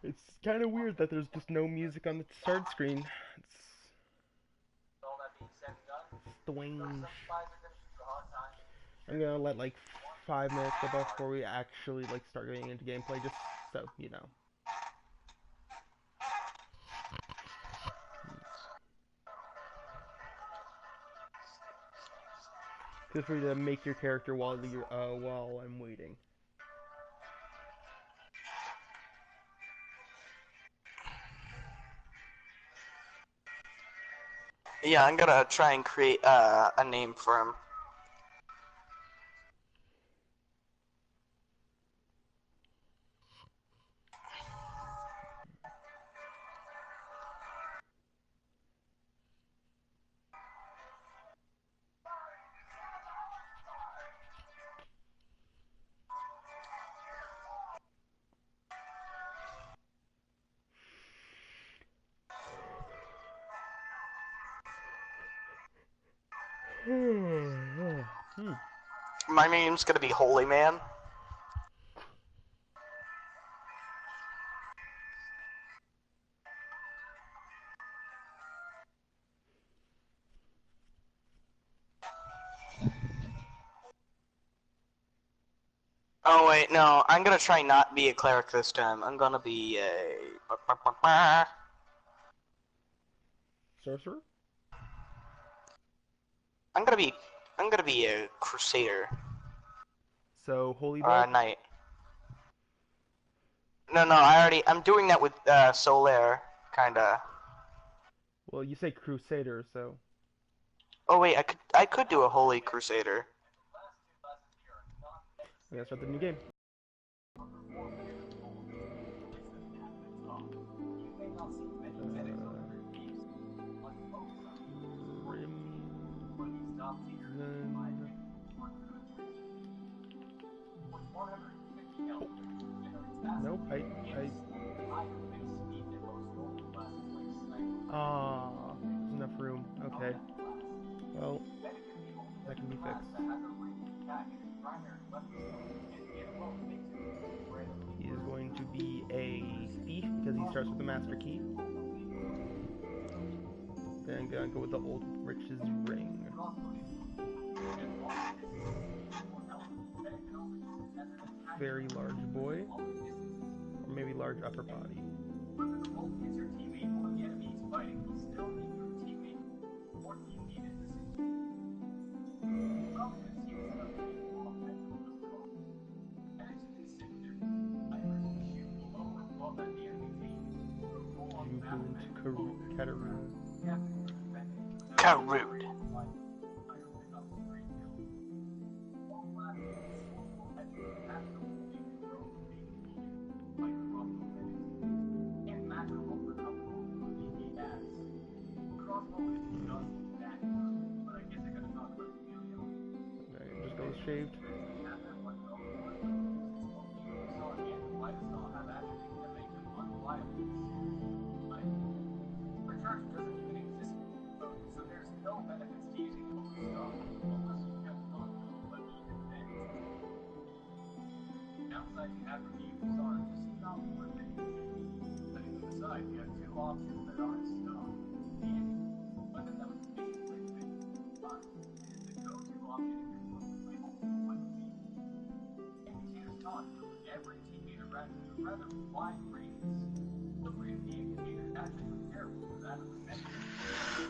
It's kind of weird that there's just no music on the start screen. It's strange. I'm gonna let like 5 minutes go by before we actually like start getting into gameplay, just so you know. Feel free to make your character while I'm waiting. Yeah, I'm gonna try and create a name for him. My name's gonna be Holy Man. Oh wait, no, I'm gonna try not be a cleric this time. I'm gonna be a... Sorcerer? I'm gonna be a crusader. So, Holy Or a Bolt? knight. No, I'm doing that with Solaire, kinda. Well, you say Crusader, so... Oh wait, I could do a holy crusader. I'm gonna start the new game. Nope, there's enough room. Okay. Well, that can be fixed. He is going to be a thief because he starts with the master key. Then I'm gonna go with the old riches ring. Very large boy. Or maybe large upper body. Karud. Just goes shaved.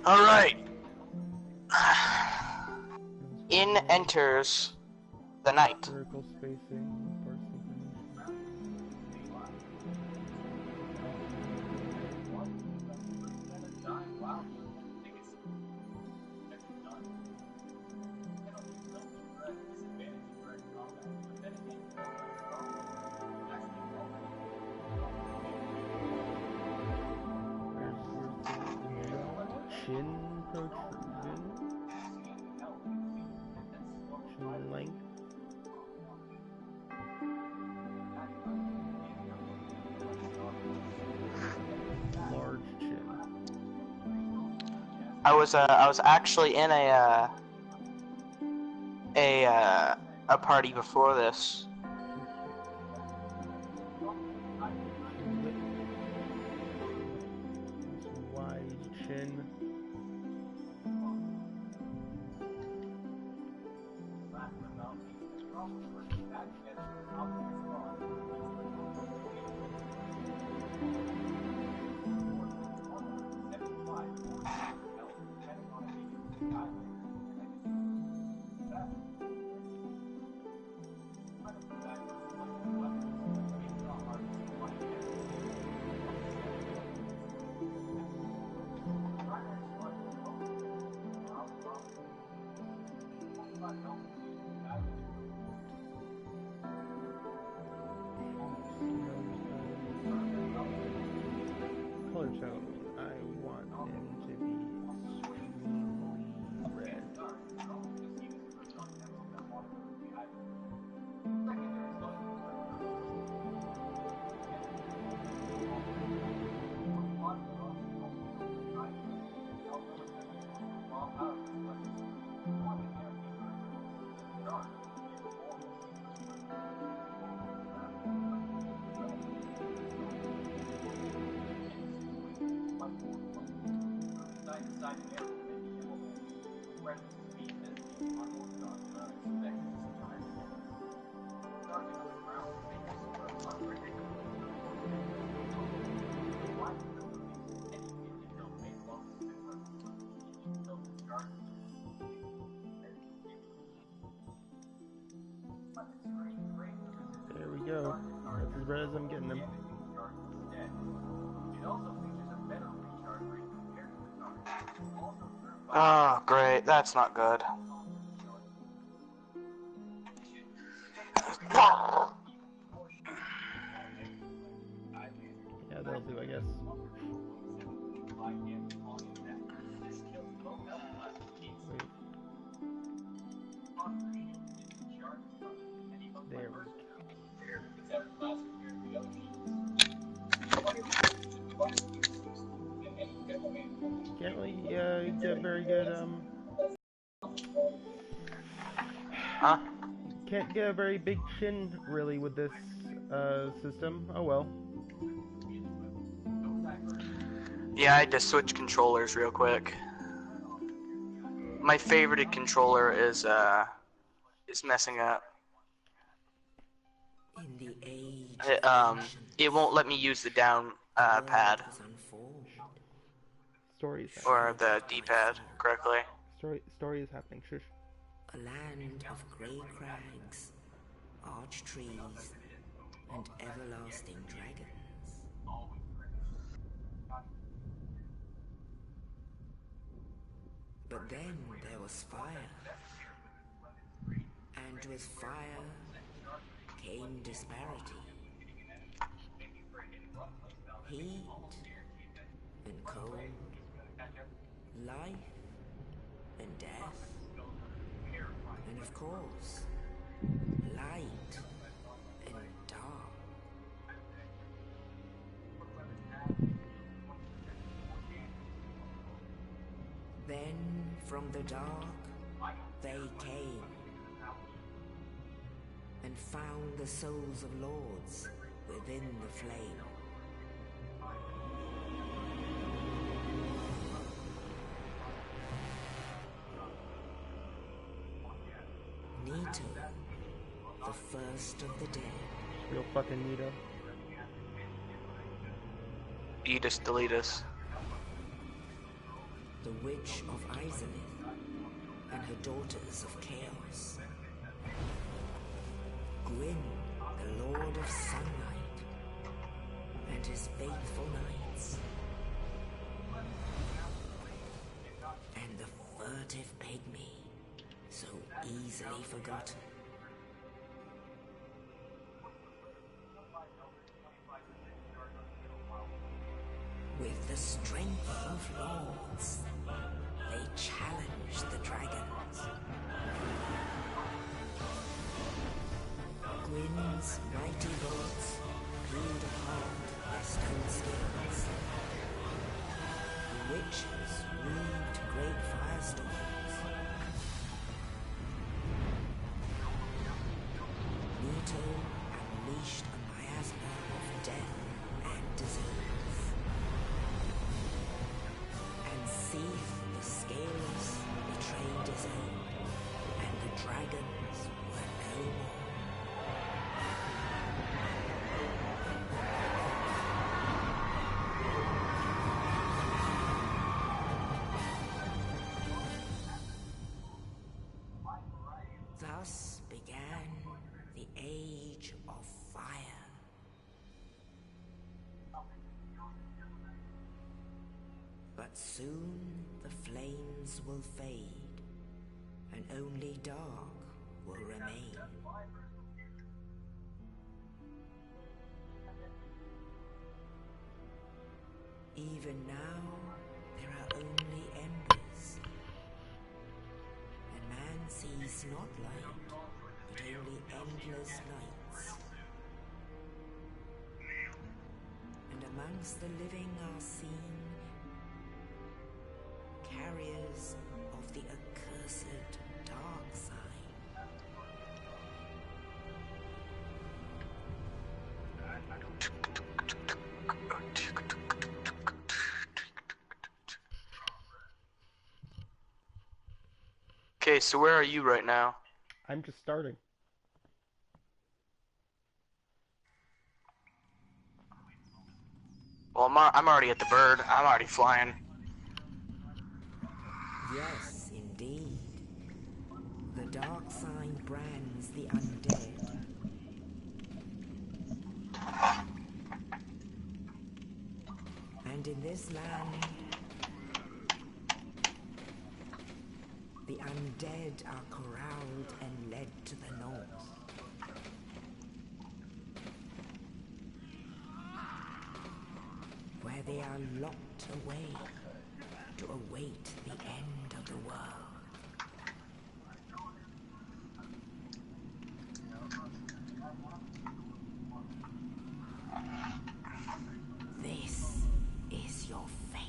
Alright. In enters the knight. Circle spacing, parse information. Chin protrusion. Chin length. Large chin. I was actually in a party before this. There we go. That's as red as I'm getting them. Oh, great. That's not good. Yeah, that'll do, I guess. Wait. There we go. Can't really get very good, Huh? Can't get a very big chin, really, with this, system. Oh well. Yeah, I had to switch controllers real quick. My favorite controller is messing up. In the age It won't let me use the down pad Stories. or the D-pad correctly. Story is happening. Shush. a land of grey crags, arch trees, and everlasting dragons. But then there was fire, and with fire came disparity, heat and cold, life and death, and of course, light and dark. Then from the dark they came and found the souls of lords within the flame. Nito, the first of the dead. Real fucking Nito. Eat us, delete us. The Witch of Izalith and her daughters of Chaos. Gwyn, the Lord of Sunlight, and his faithful knights. And the furtive pygmy, so easily forgotten. With the strength of lords, they challenged the dragons. Gwyn's mighty bolts peeled apart their stone skins. The witches weaved great firestorms. Nito unleashed a miasma of death and disease. And Seath the Scaleless betrayed his own, and the dragons were no more. Thus began the Age of Fire. But soon the flames will fade, and only dark will remain. Even now, there are only embers, and man sees not light, but only endless nights. And amongst the living are seen carriers of the accursed dark side. so where are you right now? I'm just starting. Well, I'm already at the bird. I'm already flying. Yes, indeed. The dark sign brands the undead. And in this land, the undead are corralled and led to the north. Where they are locked away to await the end of the world. This is your fate.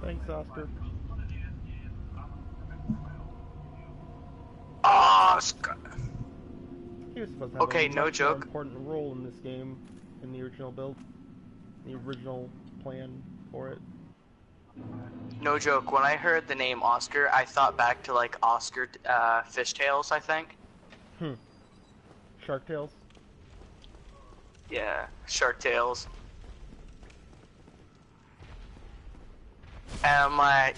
Thanks, Oscar. Oh, He was supposed to have okay, a no much more joke. important role in this game, in the original build, the original plan for it. No joke. When I heard the name Oscar, I thought back to like Oscar Fishtails, I think. Shark Tales. Yeah, Shark Tales. And I'm like,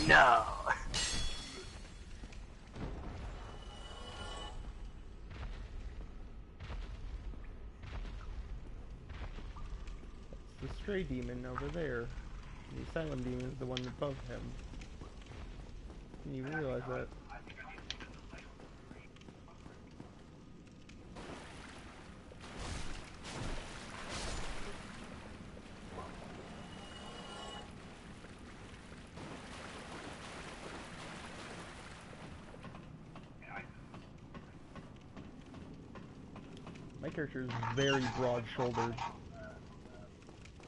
no. The stray demon over there. The asylum demon is the one above him. Didn't even realize that. My character is very broad-shouldered.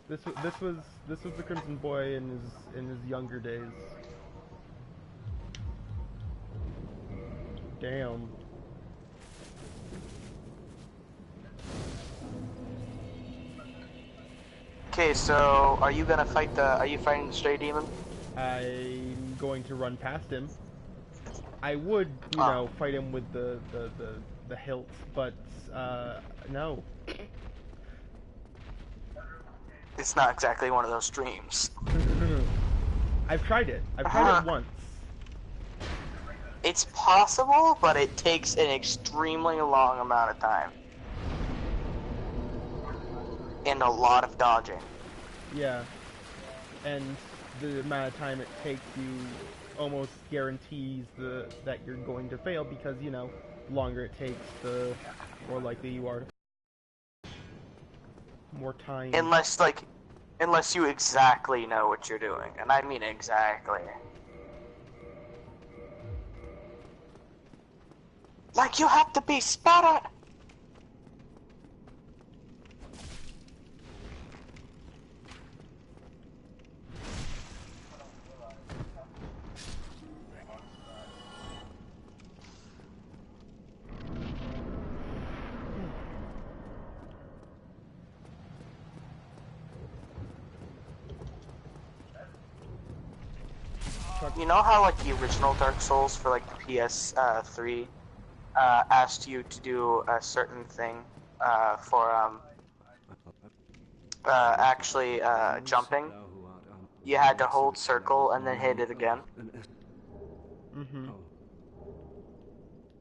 This was the Crimson Boy in his younger days. Damn. Okay, so are you gonna fight are you fighting the stray demon? I'm going to run past him. I would, you know, fight him with the hilt, but no. It's not exactly one of those dreams. I've tried it. I've tried it once. It's possible, but it takes an extremely long amount of time. And a lot of dodging. Yeah. And the amount of time it takes you almost guarantees that you're going to fail because, you know, the longer it takes, the more likely you are to more time. Unless you exactly know what you're doing. And I mean exactly. Like you have to be spot on. You know how like the original Dark Souls for like the PS3 asked you to do a certain thing for actually jumping? You had to hold circle and then hit it again. Mm-hmm.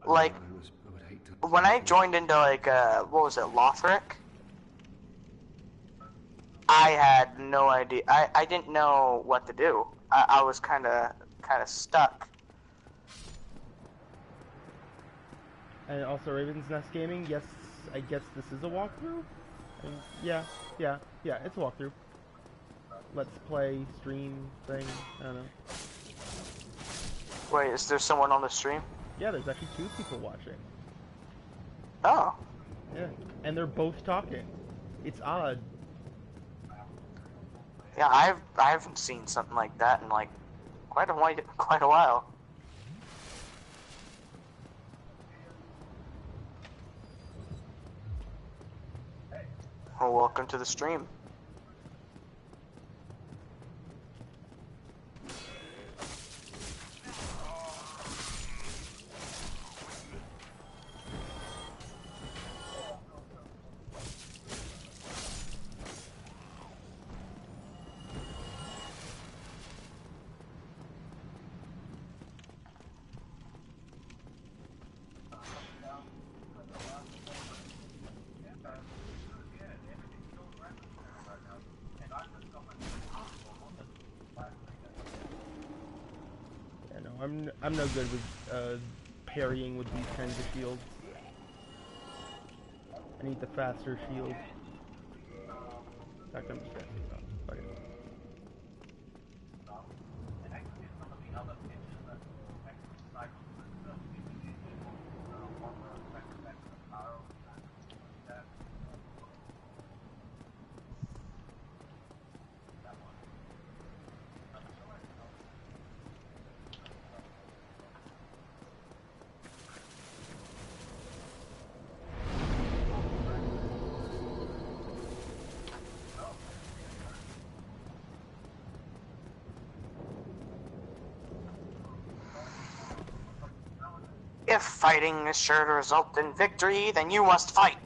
Like when I joined into like what was it, Lothric? I had no idea. I didn't know what to do. I was kind of stuck. And also Raven's Nest Gaming, yes, I guess this is a walkthrough? And yeah, it's a walkthrough. Let's play, stream, thing, I don't know. Wait, is there someone on the stream? Yeah, there's actually 2 people watching. Oh. Yeah, and they're both talking. It's odd. Yeah, I haven't seen something like that in like quite a while. Well, welcome to the stream. Yeah, no, I'm no good with parrying with these kinds of shields. I need the faster shield. In fact, I'm just gonna take it off. Fuck it. If fighting is sure to result in victory, then you must fight.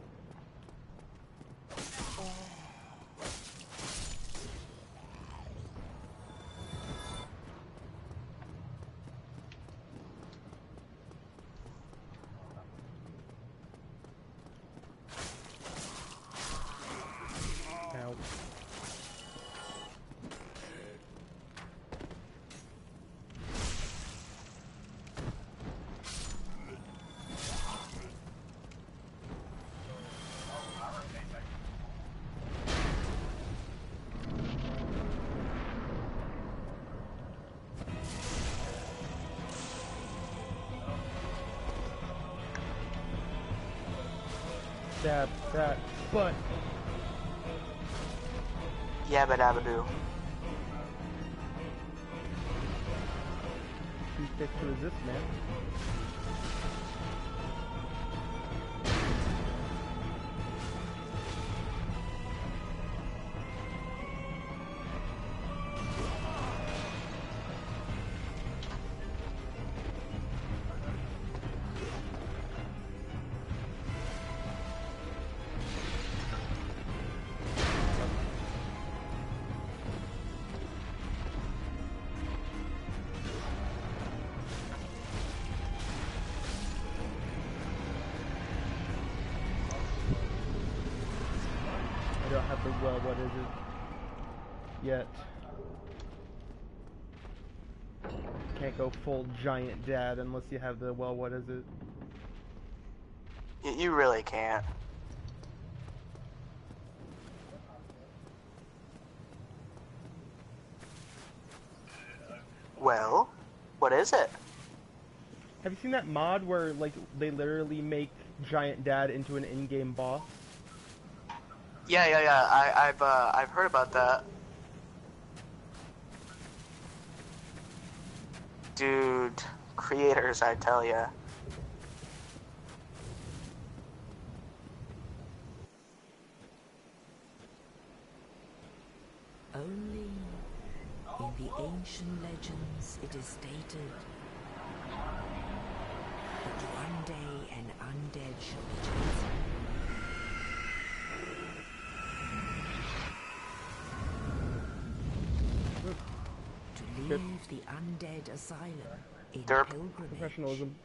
Ow. Stab that butt. Yabba dabba doo. Two sticks to resist, man. I don't have the what is it yet. Can't go full giant dad unless you have the what is it. You really can't. Well, what is it? Have you seen that mod where like they literally make giant dad into an in-game boss? Yeah. I've heard about that. Dude, creators, I tell ya. Only in the ancient legends it is stated that one day an undead shall be chosen. To leave the undead asylum in Derp. pilgrimage Professionalism.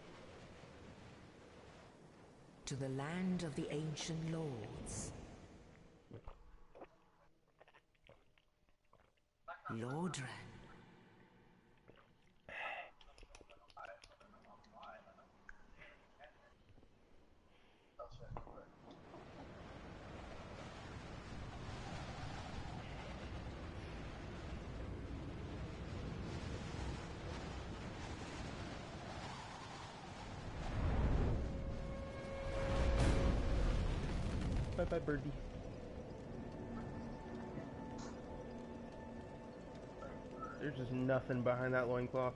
to the land of the ancient lords. Lordran. Bye-bye, birdie. There's just nothing behind that loincloth.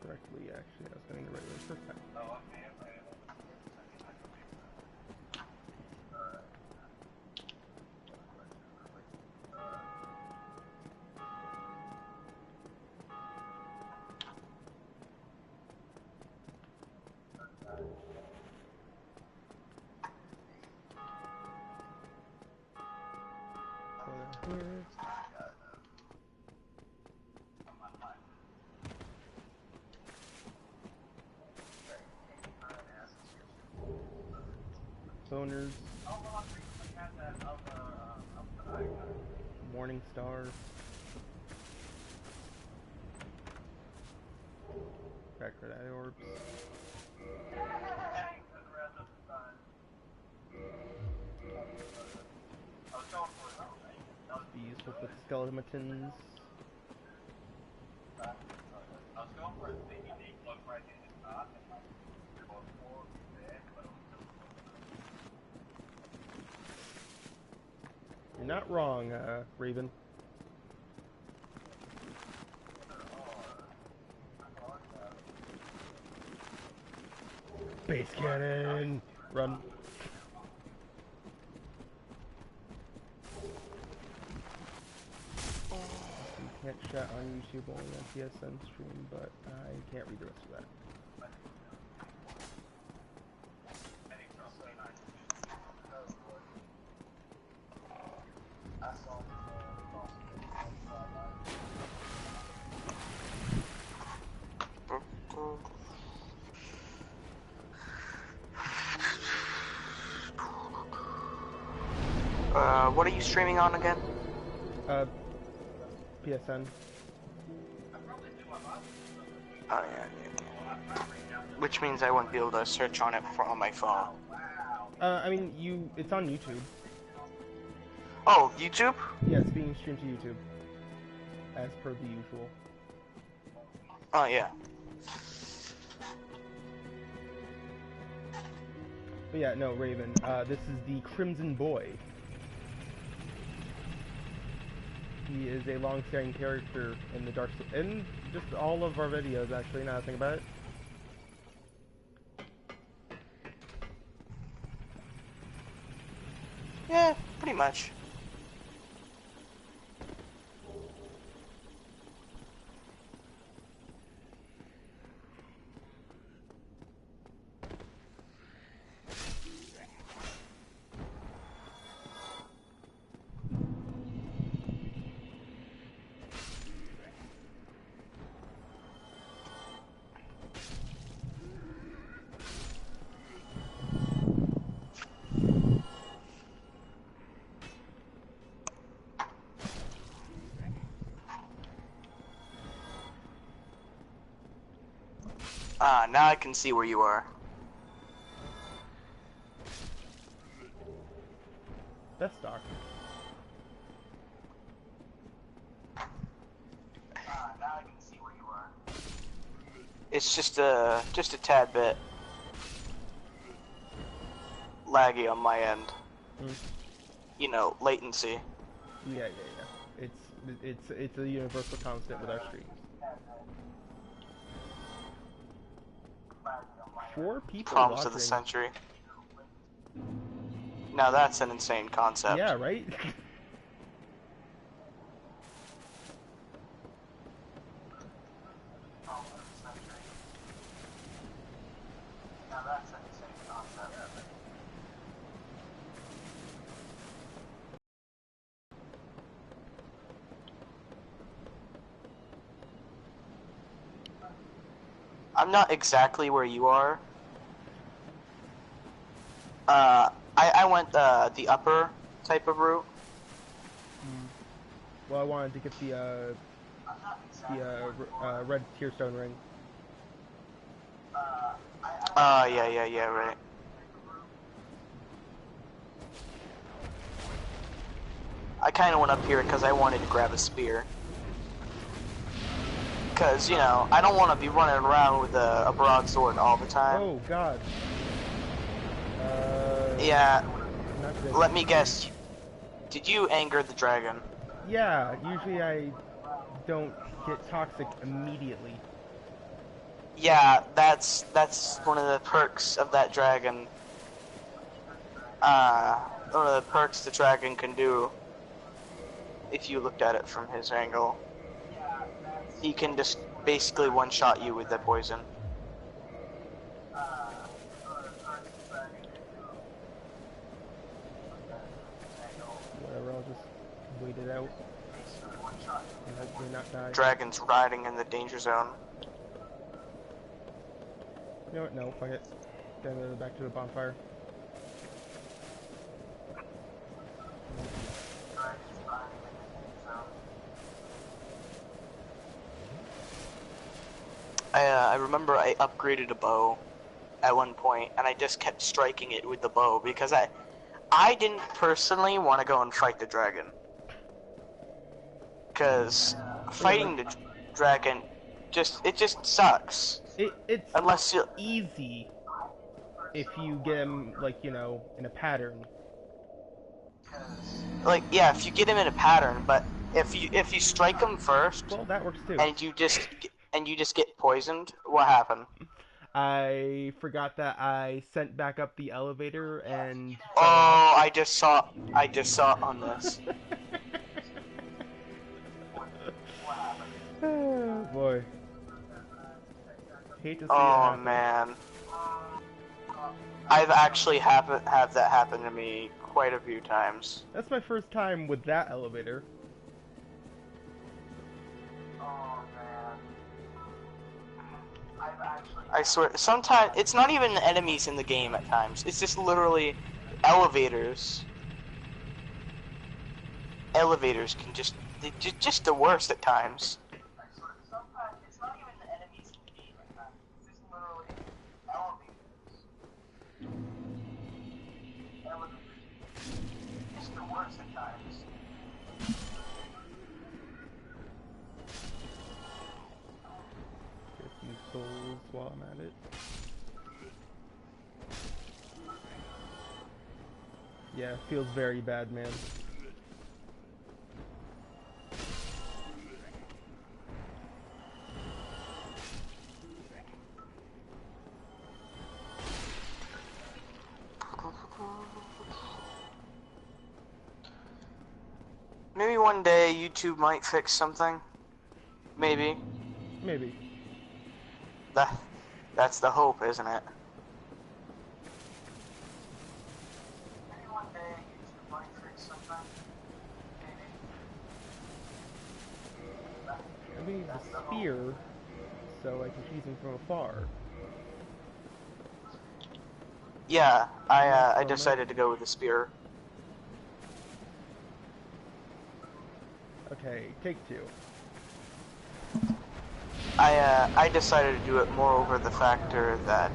Correctly, actually, I was getting the right way first time. So here. Boners. Morning Star. Backward eye orbs. Be useful with skeletons. You're not wrong, Raven. Base cannon! Run. You can't chat on YouTube, only on PSN stream, but I can't read the rest of that. What are you streaming on again? PSN. Oh yeah. Which means I won't be able to search on it on my phone. I mean, it's on YouTube. Oh, YouTube? Yeah, it's being streamed to YouTube. As per the usual. Oh yeah. But yeah, no, Raven. This is the Crimson Boy. He is a long-standing character in the in just all of our videos, actually, now that I think about it. Yeah, pretty much. Ah, now I can see where you are. Best stock. Ah, now I can see where you are. It's just a tad bit laggy on my end. Mm. You know, latency. Yeah. It's a universal constant with our streams. 4 people Problems watching. of the century. Now that's an insane concept. Yeah, right? I'm not exactly where you are. I went the upper type of route. Well, I wanted to get the red tearstone ring. Yeah, right. I kind of went up here because I wanted to grab a spear. Because, you know, I don't want to be running around with a broadsword all the time. Oh, God. Yeah, Not good. let me guess. Did you anger the dragon? Yeah, usually I don't get toxic immediately. Yeah, that's one of the perks of that dragon. One of the perks the dragon can do, if you looked at it from his angle. He can just basically one-shot you with that poison. Whatever, I'll just wait it out. And hopefully not die. Dragon's riding in the danger zone. You know what? No, fuck it. Then back to the bonfire. I remember I upgraded a bow at one point, and I just kept striking it with the bow because I didn't personally want to go and fight the dragon. Because fighting the dragon it just sucks. It's Unless you easy if you get him, like, you know, in a pattern. like, yeah, if you get him in a pattern, but if you strike him first Well, that works too. and you just get poisoned, what happened? I forgot that I sent back up the elevator and... Oh, I just saw it on this. Oh, boy. Hate to see it Oh happen. man. I've actually had that happen to me quite a few times. That's my first time with that elevator. I swear, sometimes it's not even the enemies in the game at times. It's just literally elevators. Elevators can they're just the worst at times. Get some souls while I'm at it. Yeah, feels very bad, man. Maybe one day YouTube might fix something. Maybe. Maybe. That's the hope, isn't it? I need the spear so I can shoot him from afar. Yeah, I decided to go with the spear. Okay, take two. I decided to do it more over the factor that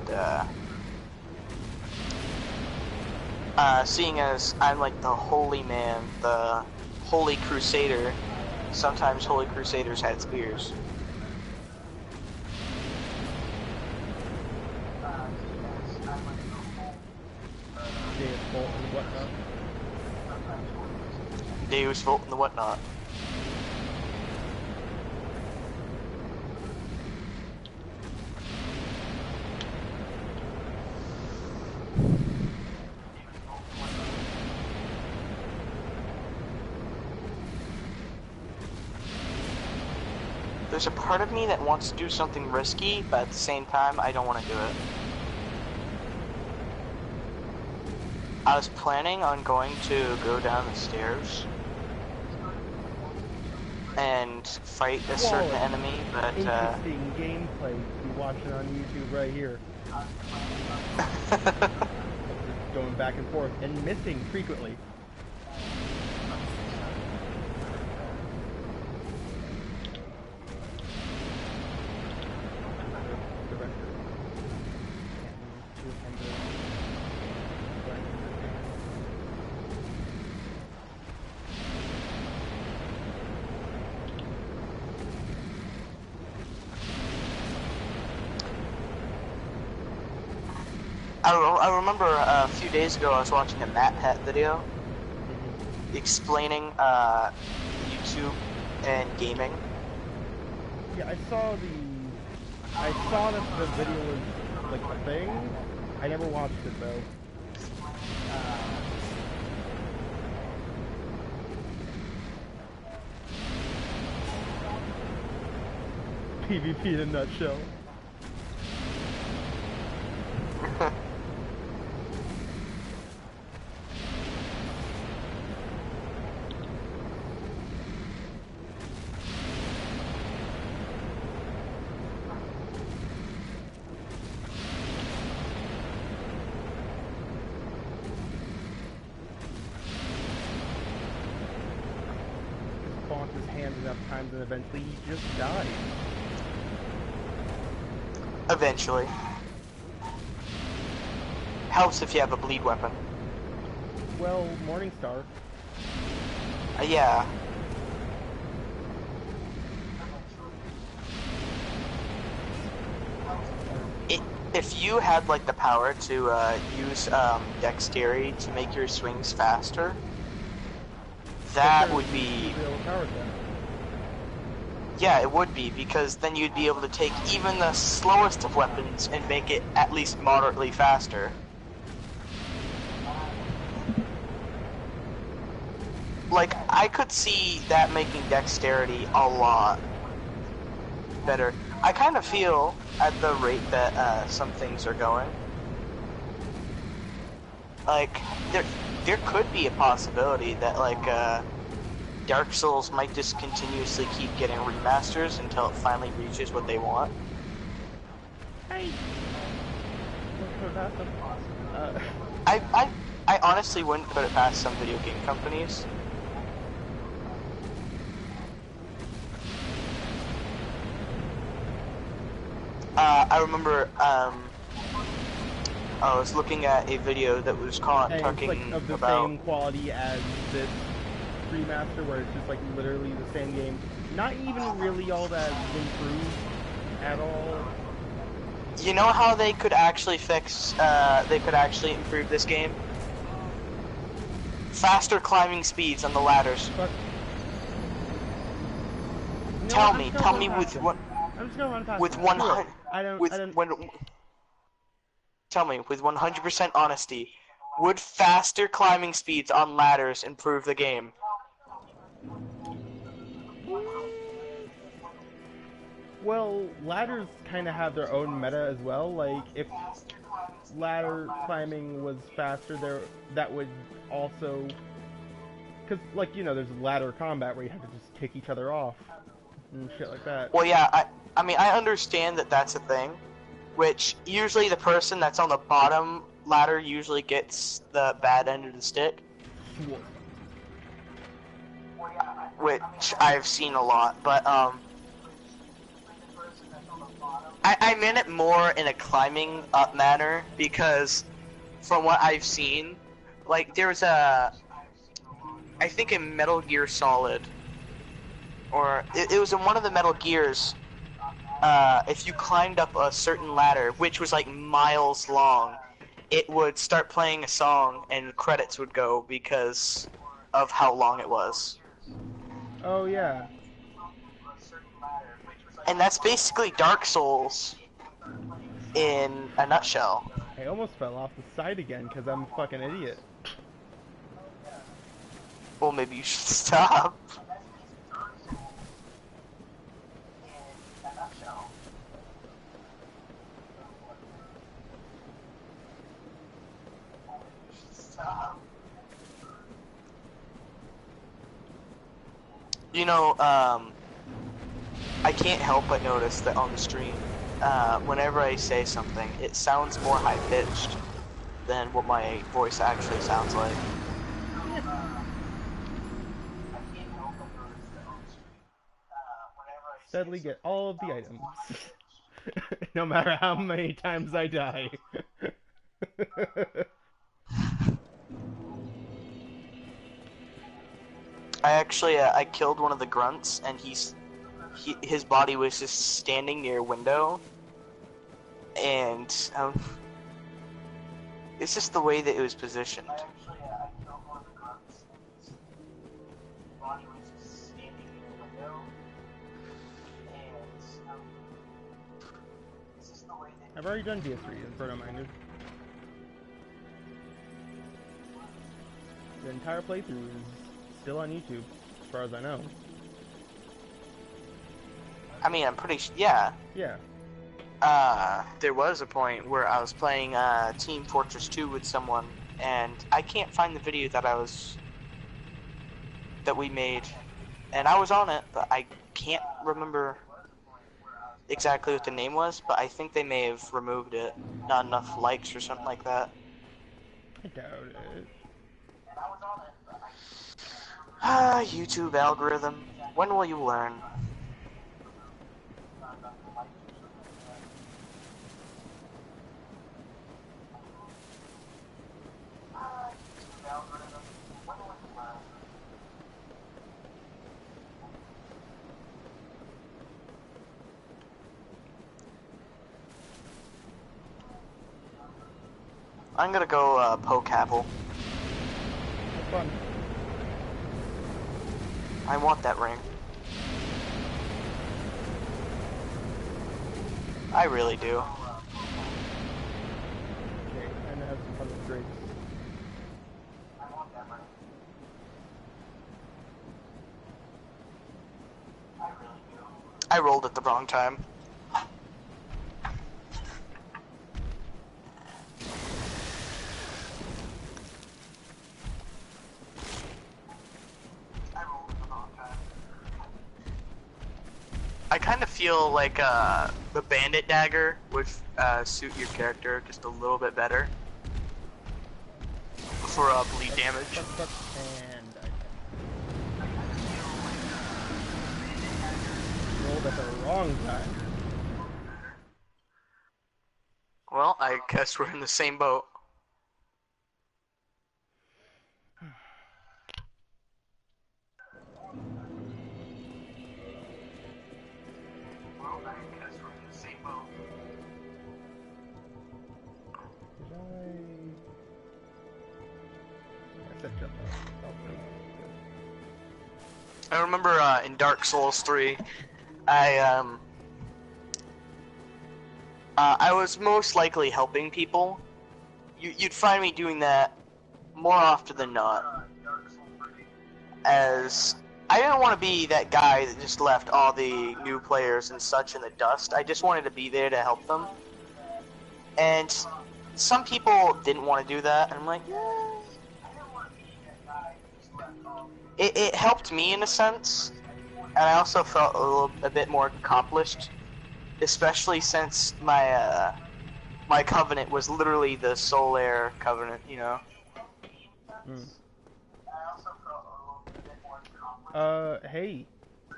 seeing as I'm like the holy man, the holy crusader, sometimes holy crusaders had spears. Deus Bolt and whatnot. Deus Volt and the whatnot. There's a part of me that wants to do something risky, but at the same time, I don't want to do it. I was planning on going to go down the stairs and fight a certain enemy, but interesting gameplay to be watching on YouTube right here. Just going back and forth and missing frequently. I remember a few days ago I was watching a Matt Pet video explaining YouTube and gaming. Yeah, I saw that the video was like a thing. I never watched it though. PvP in a nutshell. Bonk his hand enough times and eventually he just dies. Eventually. Helps if you have a bleed weapon. Well, Morningstar. Yeah. If you had like the power to use dexterity to make your swings faster, that would be... Yeah, it would be, because then you'd be able to take even the slowest of weapons and make it at least moderately faster. Like, I could see that making dexterity a lot better. I kind of feel, at the rate that some things are going, like, there could be a possibility that, like, Dark Souls might just continuously keep getting remasters until it finally reaches what they want. Hey. I honestly wouldn't put it past some video game companies. I remember, I was looking at a video that was talking it's like of the about... same quality as this remaster, where it's just like literally the same game, not even really all that improved at all. You know how they could actually fix, they could actually improve this game? Faster climbing speeds on the ladders. But, tell me with what... I'm just gonna run past with him. 100... When, tell me, with 100% honesty, would faster climbing speeds on ladders improve the game? well, ladders kind of have their own meta as well. Like, if ladder climbing was faster, that would also... Because, like, you know, there's ladder combat where you have to just kick each other off and shit like that. Well, yeah, I mean, I understand that that's a thing, which usually the person that's on the bottom ladder usually gets the bad end of the stick. Which I've seen a lot, but, I meant it more in a climbing up manner, because from what I've seen, like, there's I think in Metal Gear Solid, or it was in one of the Metal Gears, if you climbed up a certain ladder, which was like miles long, it would start playing a song and credits would go because of how long it was. Oh, yeah. And that's basically Dark Souls in a nutshell. I almost fell off the side again because I'm a fucking idiot. Well, maybe you should stop. You know, I can't help but notice that on the stream, whenever I say something, it sounds more high-pitched than what my voice actually sounds like. Steadily get all of the items. No matter how many times I die. I actually, I killed one of the grunts, and his body was just standing near a window, and It's just the way that it was positioned. I've already done DS3 Inferno Minded. The entire playthrough is still on YouTube, as far as I know. I mean, I'm pretty yeah. Yeah. There was a point where I was playing Team Fortress 2 with someone, and I can't find the video that we made, and I was on it, but I can't remember exactly what the name was, but I think they may have removed it. Not enough likes or something like that. I doubt it. YouTube algorithm. When will you learn? I'm gonna go poke Apple. Have fun. I want that ring. I really do. Okay, I'm gonna have some fun with grapes. I rolled at the wrong time. I kind of feel like the bandit dagger would suit your character just a little bit better for bleed damage. And I rolled at the wrong time. Well, I guess we're in the same boat. Did I said jump off. I remember in Dark Souls 3, I was most likely helping people. You'd find me doing that more often than not, as I didn't want to be that guy that just left all the new players and such in the dust. I just wanted to be there to help them. And some people didn't want to do that, and I'm like, yeah. It helped me in a sense, and I also felt a bit more accomplished, especially since my my covenant was literally the Soul Air covenant, you know. Hey,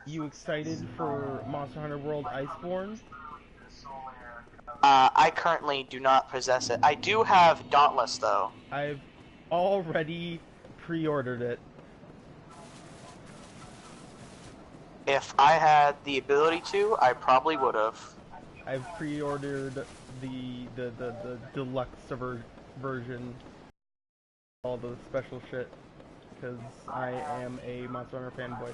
you excited for Monster Hunter World Iceborne? I currently do not possess it. I do have Dauntless though. I've already pre-ordered it. If I had the ability to, I probably would have. I've pre-ordered the deluxe version, all the special shit, because I am a Monster Hunter fanboy.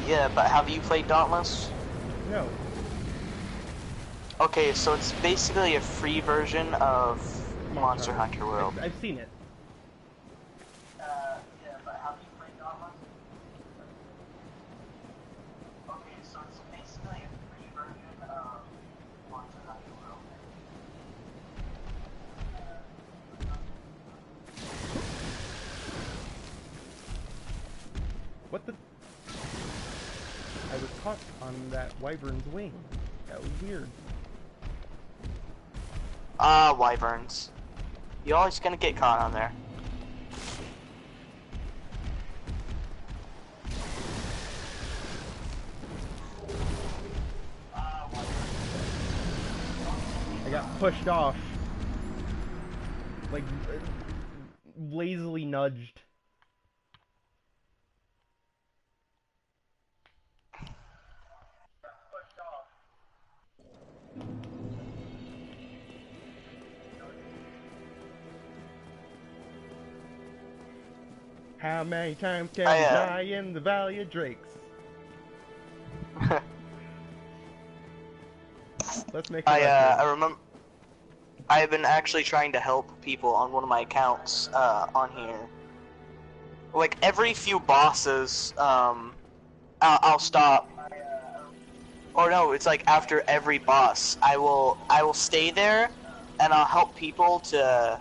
Yeah, but have you played Dauntless? No. Okay, so it's basically a free version of Monster Hunter World. I've seen it. What the? I was caught on that wyvern's wing. That was weird. Wyverns. You're always gonna get caught on there. I got pushed off. Like, lazily nudged. How many times can I, we die in the Valley of Drakes? Let's make a record. I remember. I've been actually trying to help people on one of my accounts on here. Like every few bosses, I'll stop. Or no, it's like after every boss, I will stay there, and I'll help people to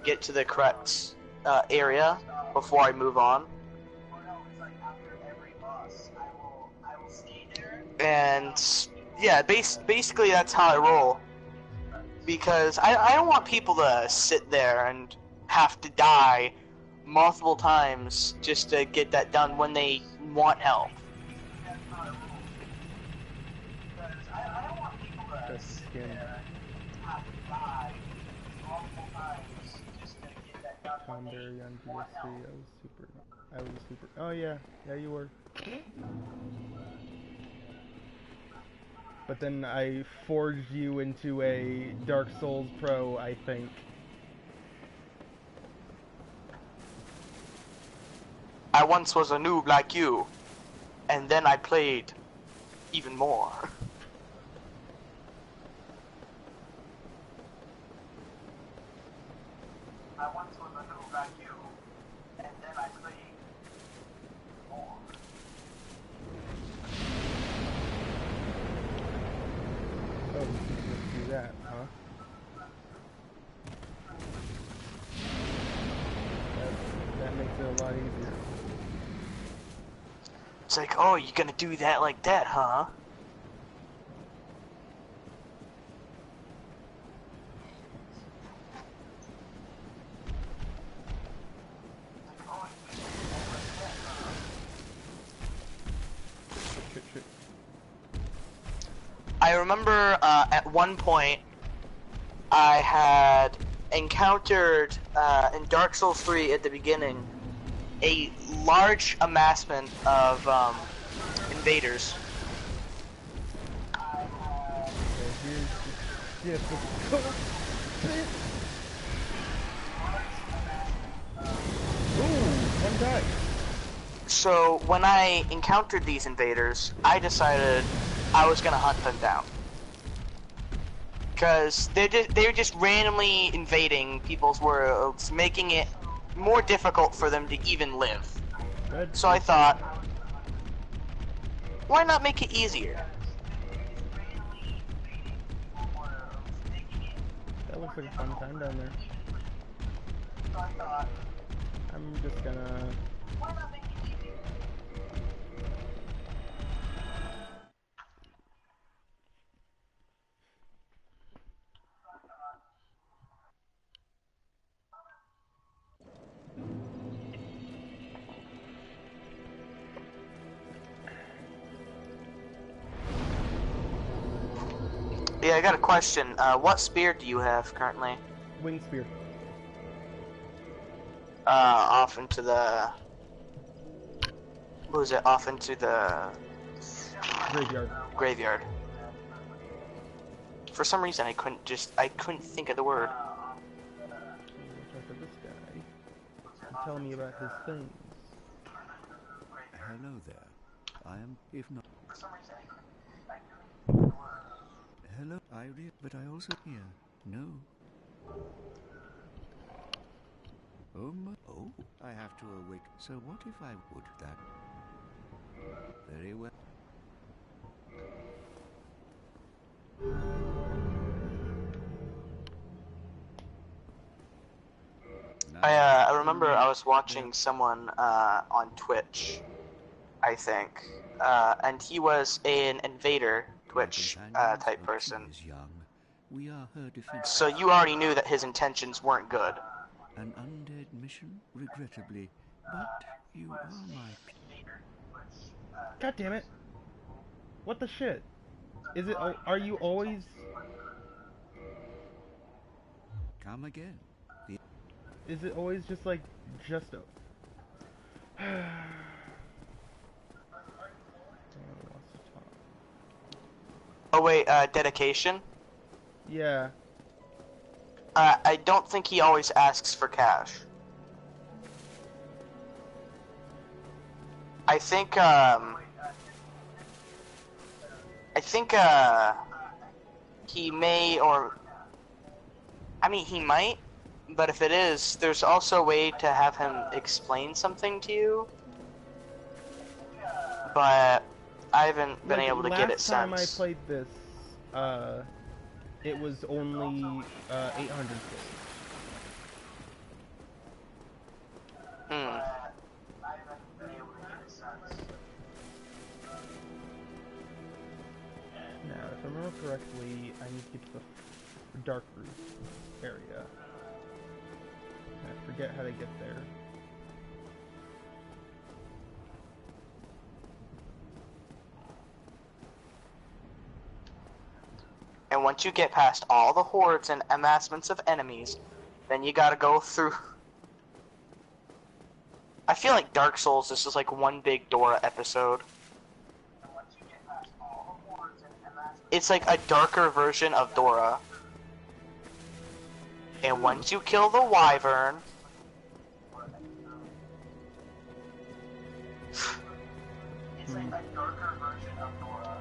get to the correct area before I move on. And yeah, basically that's how I roll. Because I don't want people to sit there and have to die multiple times just to get that done when they want help. That's skin. Tom Berry on DS3. I was super. Oh yeah, you were. But then I forged you into a Dark Souls Pro, I think. I once was a noob like you, and then I played even more. I once was a noob like you, and then I played more. Oh, we can just do that, huh? That makes it a lot easier. It's like, oh, you're gonna do that like that, huh? Shit. I remember at one point I had encountered in Dark Souls 3 at the beginning a large amassment of invaders. Okay, here's the Ooh, one died. So when I encountered these invaders, I decided I was gonna hunt them down. Because they're just randomly invading people's worlds, making it more difficult for them to even live. Red. So I thought, why not make it easier? That looks like a fun time down there. I'm just gonna... Yeah, I got a question. What spear do you have currently? Wing spear. Off into the... What was it? Off into the... Graveyard. Graveyard. For some reason I couldn't think of the word. Talk to this guy. And tell me about his things. Hello there. I am, if not... Hello, but I also hear. No. Oh, I have to awake. So what if I would that? Very well. I remember I was watching someone on Twitch, I think, and he was an invader Twitch type person. We are her defense. So you already knew that his intentions weren't good. An undead mission, regrettably, but you are my... God damn it! What the shit? Is it? Are you always? Come again. Is it always just like just a? Oh wait, dedication? Yeah. I don't think he always asks for cash. I think he may, or I mean he might, but if it is, there's also a way to have him explain something to you. But I haven't been able to get it Last time I since. played this, it was only 800 souls. Hmm. Now, if I remember correctly, I need to get to the dark root area. I forget how to get there. And once you get past all the hordes and amassments of enemies, then you gotta go through. I feel like Dark Souls, this is like one big Dora episode. It's like a darker version of Dora. And once you kill the wyvern, it's like a darker version of Dora.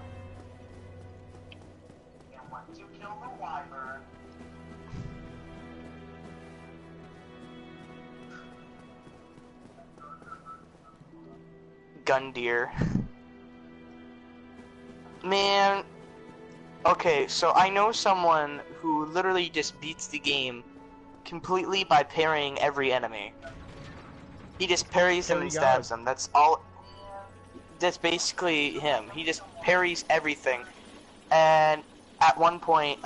And once you kill the wyvern, Gundyr. Man, okay, so I know someone who literally just beats the game completely by parrying every enemy. He just parries them and stabs them. That's all. That's basically him. He just parries everything. And at one point,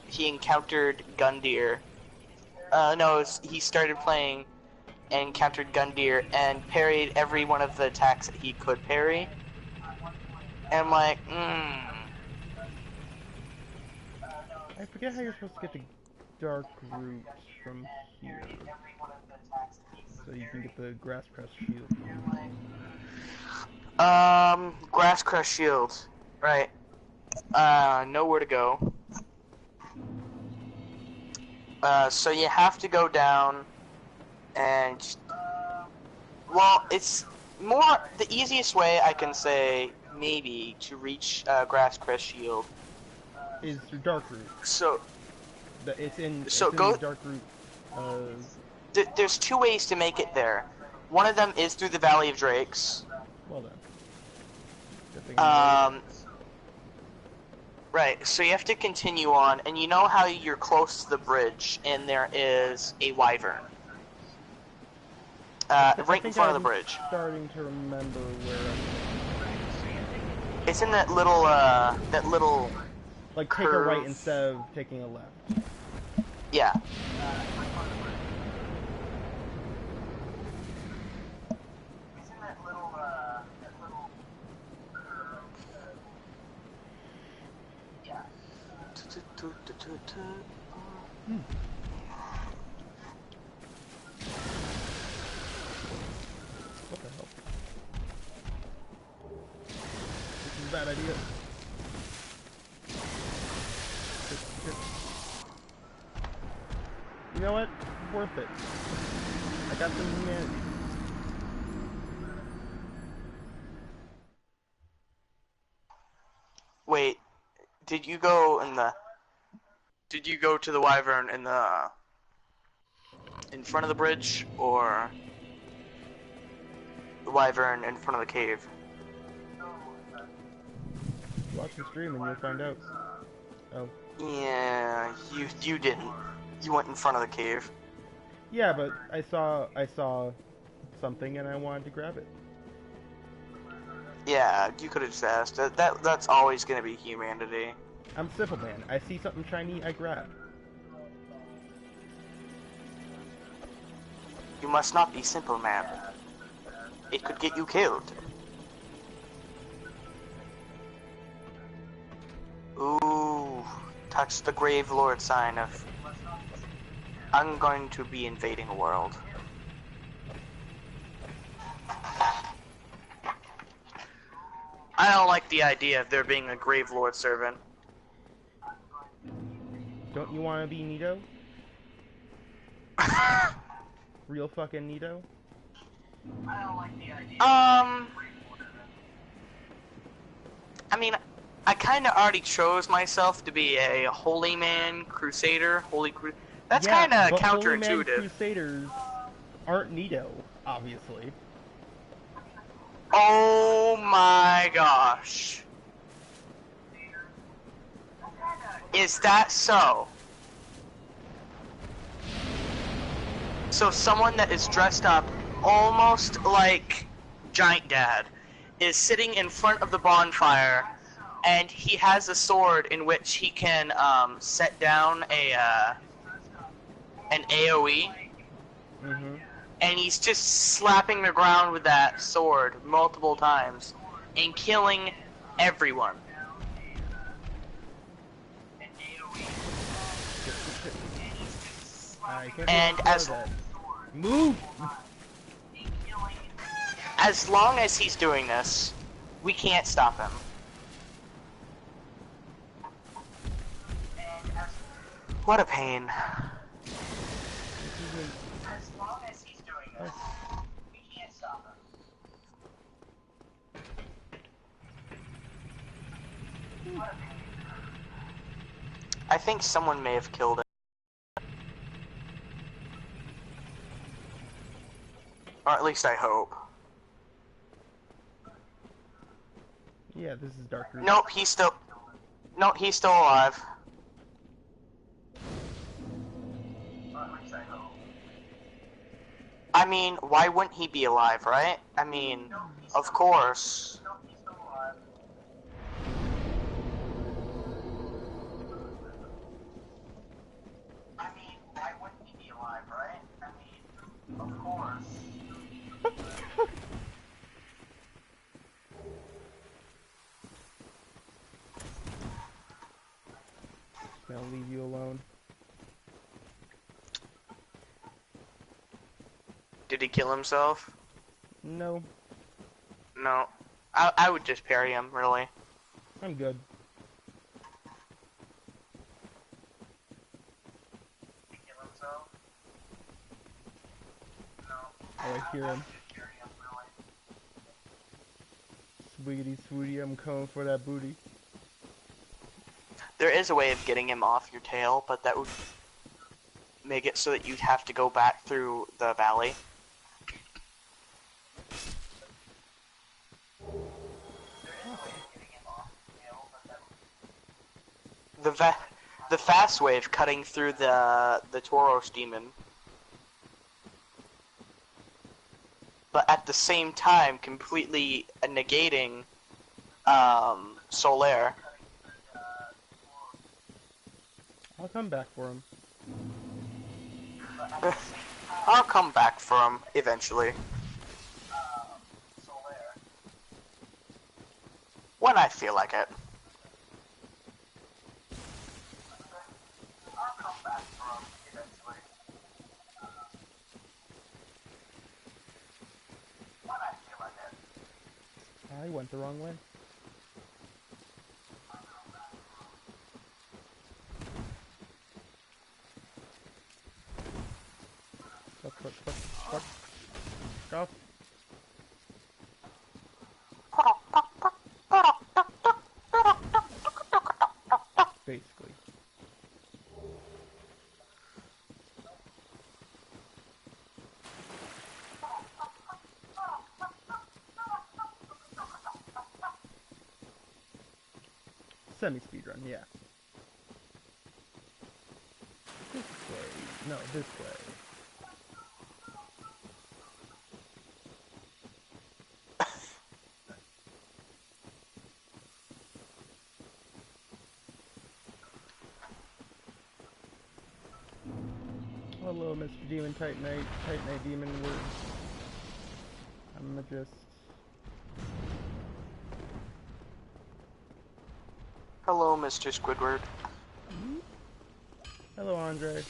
he encountered Gundyr. No, he started playing and encountered Gundyr and parried every one of the attacks that he could parry. And I'm like, I forget how you're supposed to get the dark root from here. So you can get the grass crest shield. Grass crest shield. Right. Nowhere to go. So you have to go down and just, well, it's more, the easiest way I can say, maybe, to reach, Grass crest shield is through dark root. So, It's in go, dark root. There's two ways to make it there. One of them is through the Valley of Drakes. Well done. Right, so you have to continue on, and you know how you're close to the bridge, and there is a wyvern. Right in front of the bridge. Starting to remember where it's in that little, like, curve. take a right instead of taking a left. Yeah. It's in that little yeah. What the hell? This is a bad idea. You know what? Worth it. I got some humanity. Wait, did you go to the wyvern in front of the bridge, or the wyvern in front of the cave? Watch the stream and you'll find out. Oh. Yeah, you didn't. You went in front of the cave. Yeah, but I saw something and I wanted to grab it. Yeah, you could have just asked. That's always gonna be humanity. I'm simple, man. I see something shiny, I grab. You must not be simple, man. It could get you killed. Ooh, touch the Grave Lord sign of I'm going to be invading a world. I don't like the idea of there being a Grave Lord servant. Don't you want to be Nito? Real fucking Nito? I mean, I kind of already chose myself to be a holy man crusader. That's Yeah, kind of but Holy Man counterintuitive. Crusaders aren't Nito, obviously. Oh my gosh. Is that so? So someone that is dressed up almost like Giant Dad is sitting in front of the bonfire, and he has a sword in which he can set down an AoE, Mm-hmm. and he's just slapping the ground with that sword multiple times and killing everyone. I can't And as that. Move! long as he's doing this, we can't stop him. What a pain. As long as he's doing this, we can't stop him. I think someone may have killed him. Or at least I hope. Yeah, this is Dark Root. Nope, he's still alive. I mean, why wouldn't he be alive, right? I mean, of course. I mean, why wouldn't he be alive, right? I mean, of course. I'll leave you alone. Did he kill himself? No, No. I would just parry him, really. I'm good. Did he kill himself? No. Oh, I hear him. Sweetie, sweetie, I'm coming for that booty. There is a way of getting him off your tail, but that would make it so that you'd have to go back through the valley. The fast wave cutting through the Tauros demon, but at the same time completely negating Solaire. I'll come back for him. I'll come back for him eventually. When I feel like it. I went the wrong way. Fuck. Off. Basically. Semi-speedrun, yeah. This way. No, this way. Hello, Mr. Demon Tight Knight Demon. I'm just... Hello, Mr. Squidward. Hello, Andre.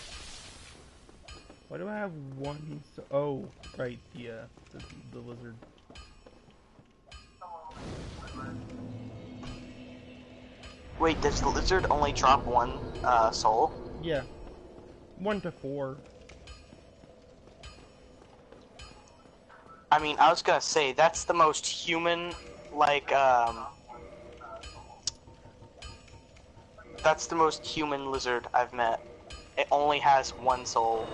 Why do I have one? Oh, right, the lizard. Wait, does the lizard only drop one soul? Yeah, 1 to 4. I mean, I was gonna say, that's the most human, like, that's the most human lizard I've met. It only has one soul.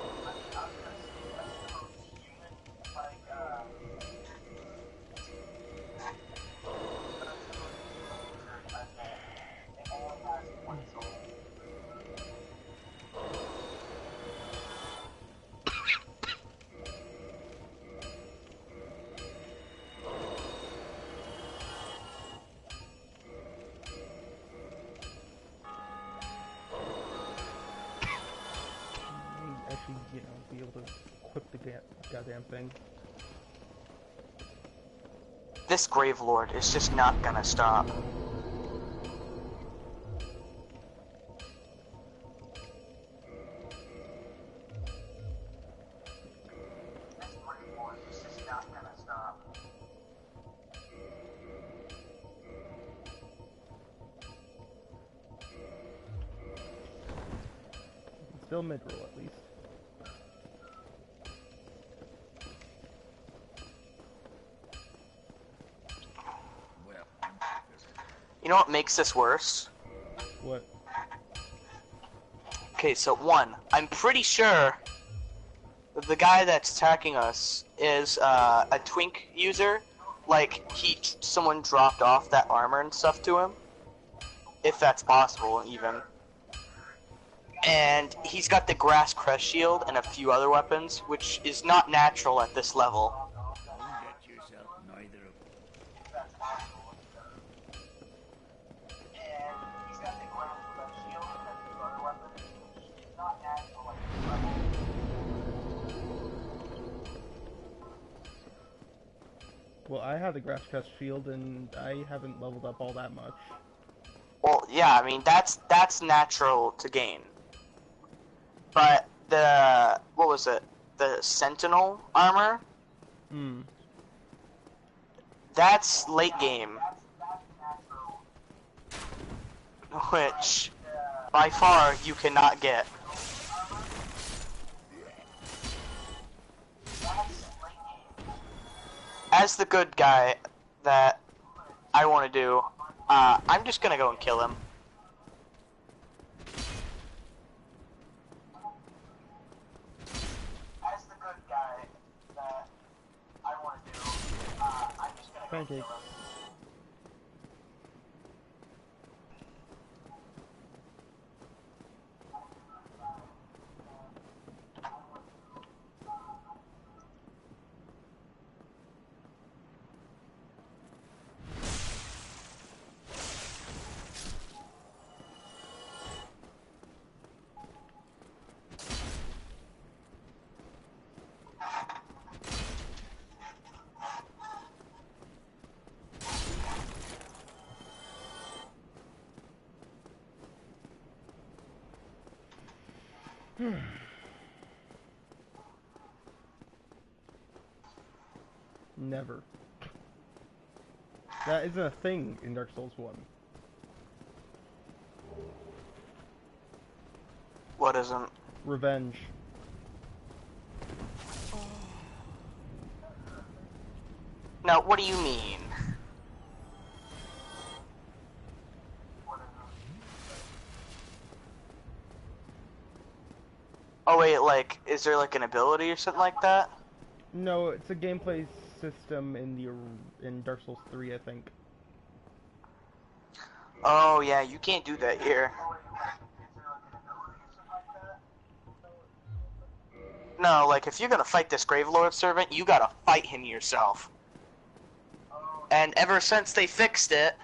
Actually, you know, be able to equip the goddamn thing. This Grave Lord is just not gonna stop. Still mid-roll at least. You know what makes this worse? What? Okay, so one, I'm pretty sure that the guy that's attacking us is a twink user. Like, someone dropped off that armor and stuff to him. If that's possible, even. And he's got the grass crest shield and a few other weapons, which is not natural at this level. Well, I have the grass crest shield, and I haven't leveled up all that much. Well, yeah, I mean, that's natural to gain. But the, what was it? The Sentinel armor? That's late game. Which, by far, you cannot get. As the good guy that I want to do, I'm just gonna go and kill him. As the good guy that I want to do, I'm just gonna go and kill him. Never. That isn't a thing in Dark Souls 1. What isn't? Revenge. No, what do you mean? Oh wait, like, is there like an ability or something like that? No, it's a gameplay system in Dark Souls 3, I think. Oh yeah, you can't do that here. No, like, if you're gonna fight this Gravelord servant, you gotta fight him yourself. And ever since they fixed it,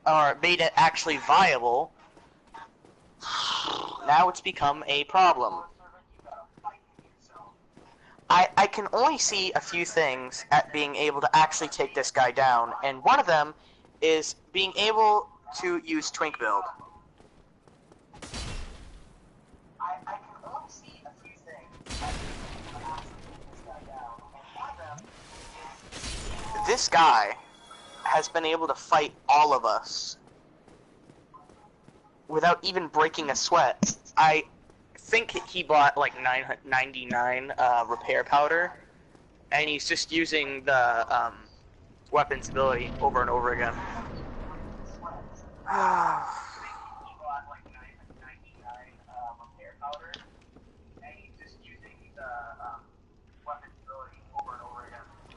or made it actually viable, now it's become a problem. I can only see a few things at being able to actually take this guy down, and one of them is being able to use Twink build. I can only see a few things at being able to actually take this guy down, and one of them is this guy has been able to fight all of us without even breaking a sweat. I think he bought like 99 repair powder, and he's just using the weapons ability over and over again.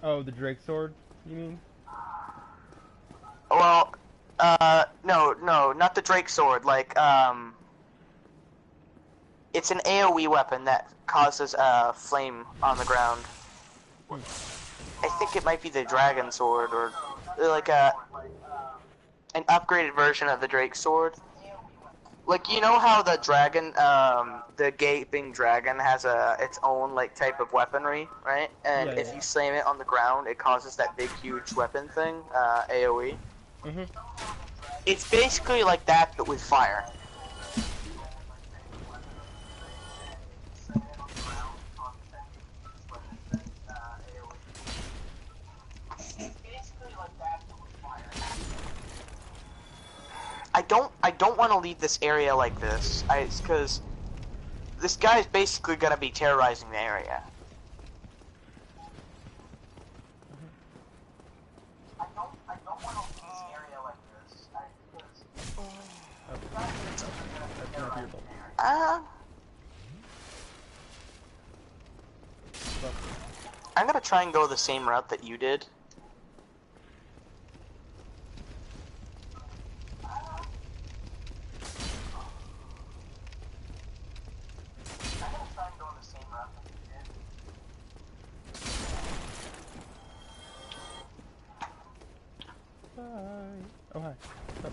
Oh, the Drake sword, you mean? Well, no, not the Drake sword. Like, it's an AoE weapon that causes a flame on the ground. I think it might be the dragon sword, or like an upgraded version of the Drake sword. Like, you know how the dragon, the gaping dragon has its own like type of weaponry, right? And Yeah, if yeah. you slam it on the ground, it causes that big, huge weapon thing, AoE. Mhm. It's basically like that, but with fire. I don't want to leave this area like this. Because this guy is basically gonna be terrorizing the area. I don't want to leave this area like this. That's not your fault. I'm gonna try and go the same route that you did. Bye. Oh, hi. What's up?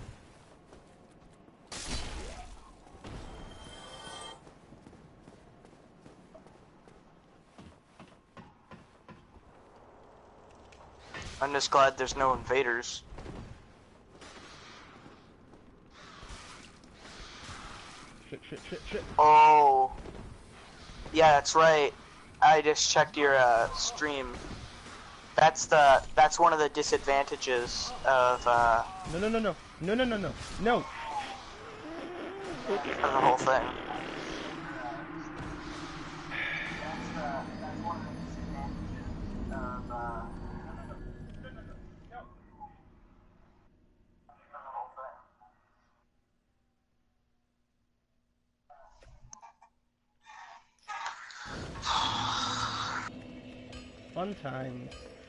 I'm just glad there's no invaders. Shit. Oh. Yeah, that's right. I just checked your stream. That's one of the disadvantages of No. of the whole thing.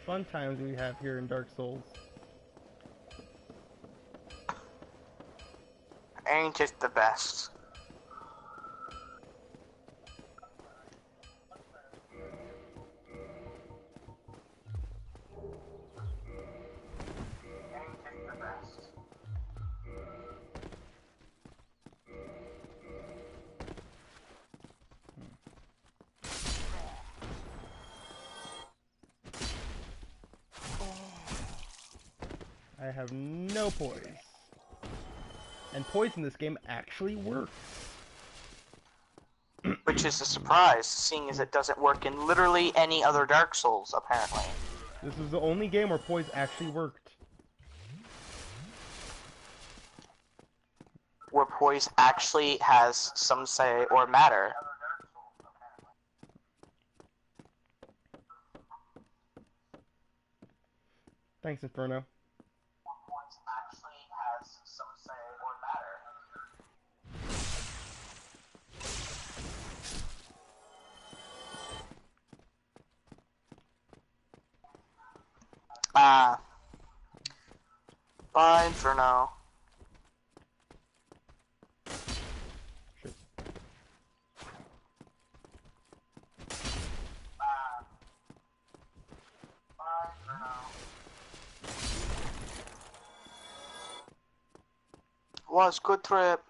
Fun times we have here in Dark Souls. Ain't it the best? I have no poise. And poise in this game actually works. Which is a surprise, seeing as it doesn't work in literally any other Dark Souls, apparently. This is the only game where poise actually worked. Where poise actually has some say or matter. Thanks, Inferno. Fine for now. Shit. Was good trip.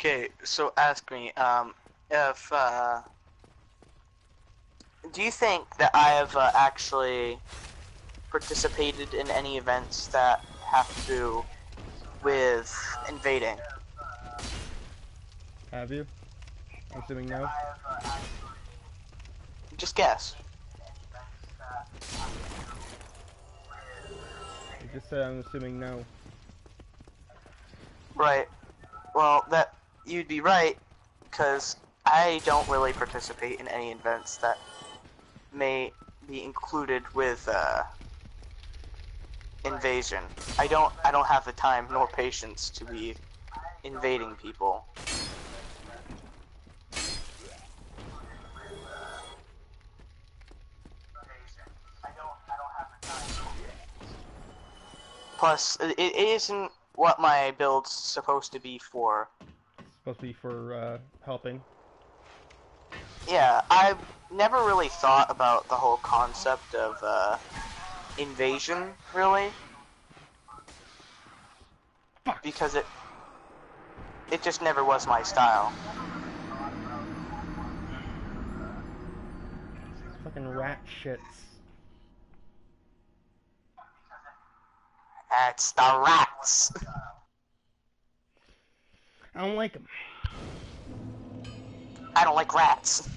Okay, so ask me, if, do you think that I have actually participated in any events that have to do with invading? Have you? I'm assuming no. Just guess. You just said I'm assuming no. Right. Well, that you'd be right, because I don't really participate in any events that may be included with invasion. I don't have the time nor patience to be invading people. Plus, it isn't what my build's supposed to be for. It's supposed to be for helping. Yeah, I've never really thought about the whole concept of invasion, really, because it just never was my style. Fucking rat shits. That's the rats. I don't like them. I don't like rats.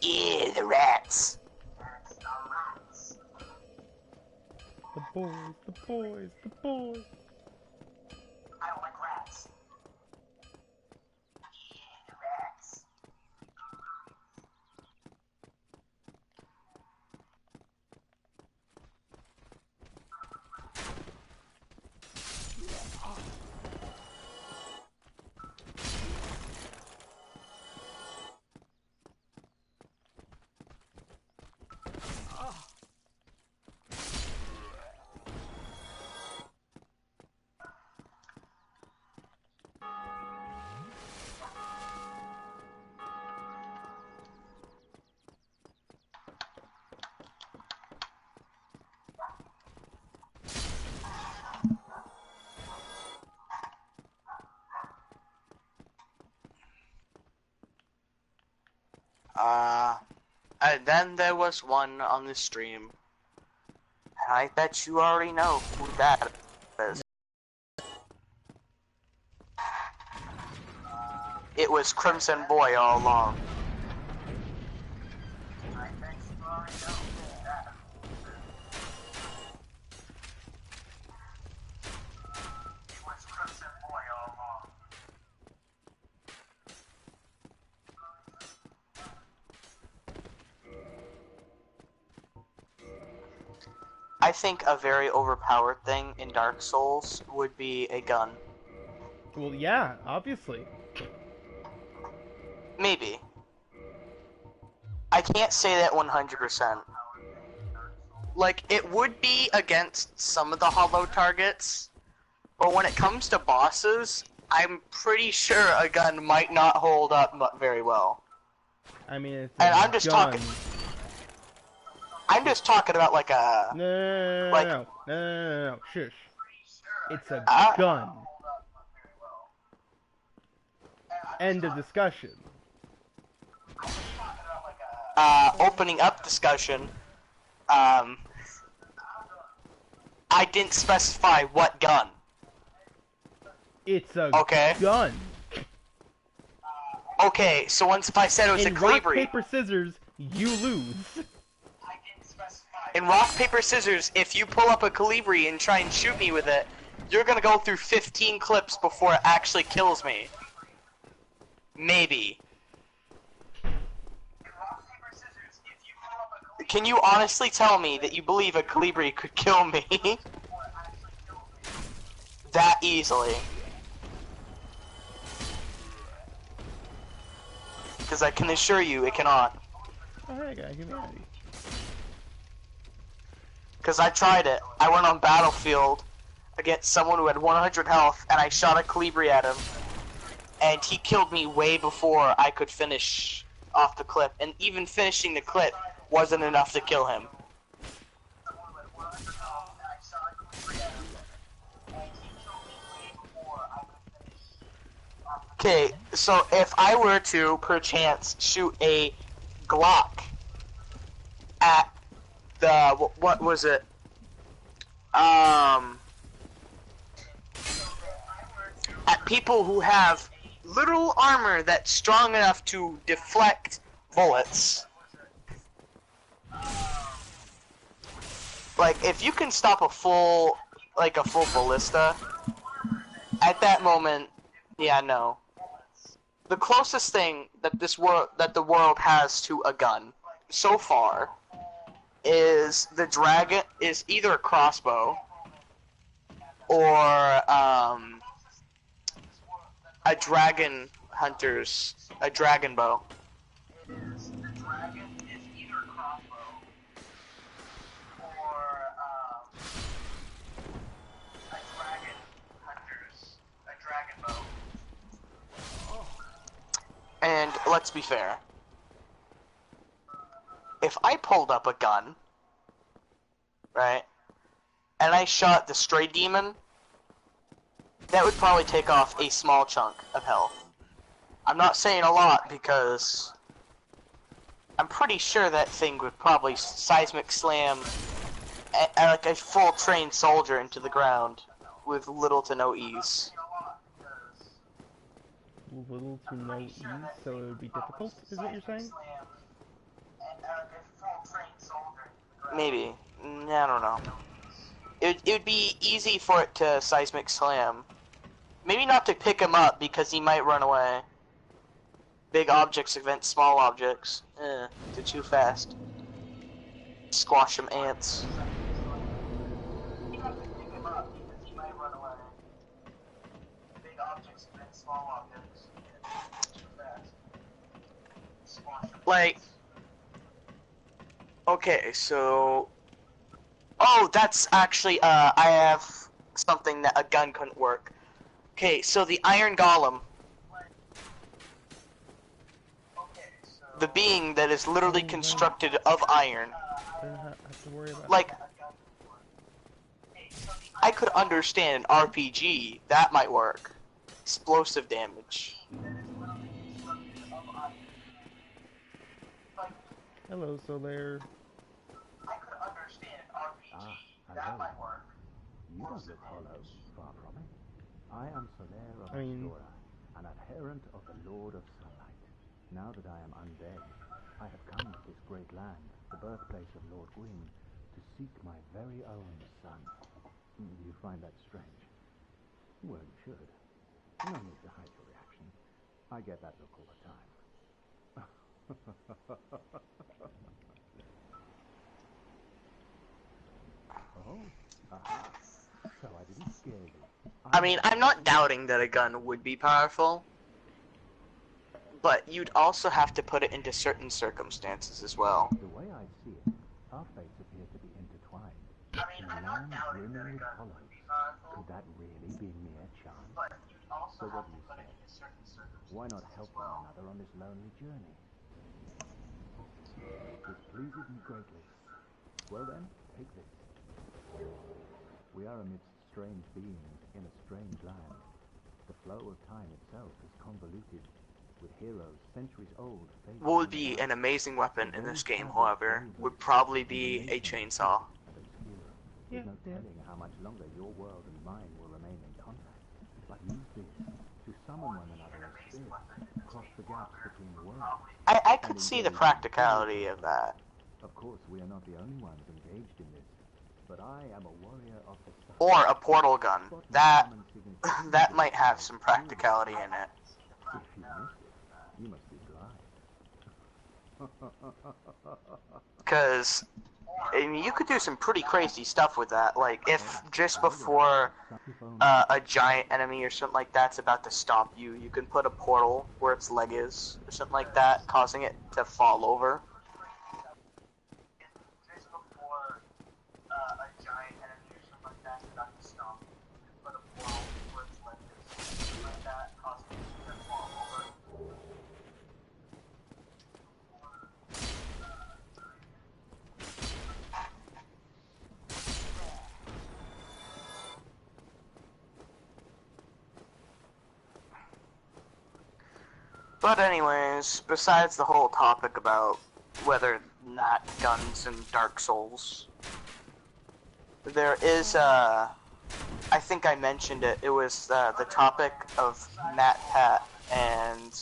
Yeah, the rats. The boys, the boys, the boys. I don't like rats. Yeah, the rats. And then there was one on the stream. I bet you already know who that is. It was Crimson Boy all along. I bet you already know who that is. It was Crimson Boy all along. I think a very overpowered thing in Dark Souls would be a gun. Well, yeah, obviously. Maybe. I can't say that 100%. Like, it would be against some of the hollow targets, but when it comes to bosses, I'm pretty sure a gun might not hold up very well. I mean, it's And a I'm just gun. I'm just talking about like a... No, like, no, shush. It's a Ah. gun. End of discussion. Opening up discussion, I didn't specify what gun. It's a Okay. gun. Okay, so once if I said it was In a rock, Calibri... paper, scissors, you lose. In rock, paper, scissors, if you pull up a Calibri and try and shoot me with it, you're gonna go through 15 clips before it actually kills me. Maybe. Can you honestly tell me that you believe a Calibri could kill me? That easily. Because I can assure you it cannot. Alright, guys, give me ready. Because I tried it. I went on Battlefield against someone who had 100 health, and I shot a Calibri at him. And he killed me way before I could finish off the clip. And even finishing the clip wasn't enough to kill him. Okay, so if I were to, perchance, shoot a Glock at the, what was it? At people who have little armor that's strong enough to deflect bullets. Like, if you can stop a full ballista, at that moment, yeah, no. The closest thing that the world has to a gun so far is either a crossbow or a dragon bow. And let's be fair. If I pulled up a gun, right, and I shot the stray demon, that would probably take off a small chunk of health. I'm not saying a lot because I'm pretty sure that thing would probably seismic slam like a full trained soldier into the ground with little to no ease. Little to no ease, so it would be difficult, is what you're saying? Maybe. I don't know. It would be easy for it to seismic slam. Maybe not to pick him up because he might run away. Big objects against small objects. They're too fast. Squash them ants. Like, okay, so, oh, that's actually, I have something that a gun couldn't work. Okay, so the Iron Golem, the being that is literally constructed of iron, Don't have to worry about like, I could understand an RPG, that might work. Explosive damage. Hello, Solaire. Hello. You don't look hollow, far from it. I am Solaire of Astora, an adherent of the Lord of Sunlight. Now that I am undead, I have come to this great land, the birthplace of Lord Gwyn, to seek my very own son. You find that strange? Well, you should. No need to hide your reaction. I get that look all the time. Oh, aha. So I didn't scare you. I mean, I'm not doubting that a gun would be powerful, but you'd also have to put it into certain circumstances as well. The way I see it, our fates appear to be intertwined. In a land brimming with hollows, could that really be mere chance? So what do you say? Why not help one another on this lonely journey? This pleases me greatly. Well then, take this. We are amidst strange beings in a strange land. The flow of time itself is convoluted, with heroes centuries old. What would be an amazing weapon in this game, however, would probably be a chainsaw. There's no telling how much longer your world and mine will remain in contact. But use this to summon one another as spirits, cross the gaps between the worlds. I could see the practicality of that. Of course, we are not the only ones engaged in this, but I am a warrior of the sun. Or a portal gun. That might have some practicality in it. If you miss it, you must be blind. Because, I mean, you could do some pretty crazy stuff with that. Like, if just before a giant enemy or something like that's about to stomp you, you can put a portal where its leg is, or something like that, causing it to fall over. But anyways, besides the whole topic about whether not guns and Dark Souls, there is I think I mentioned it. It was the topic of Matt Pat and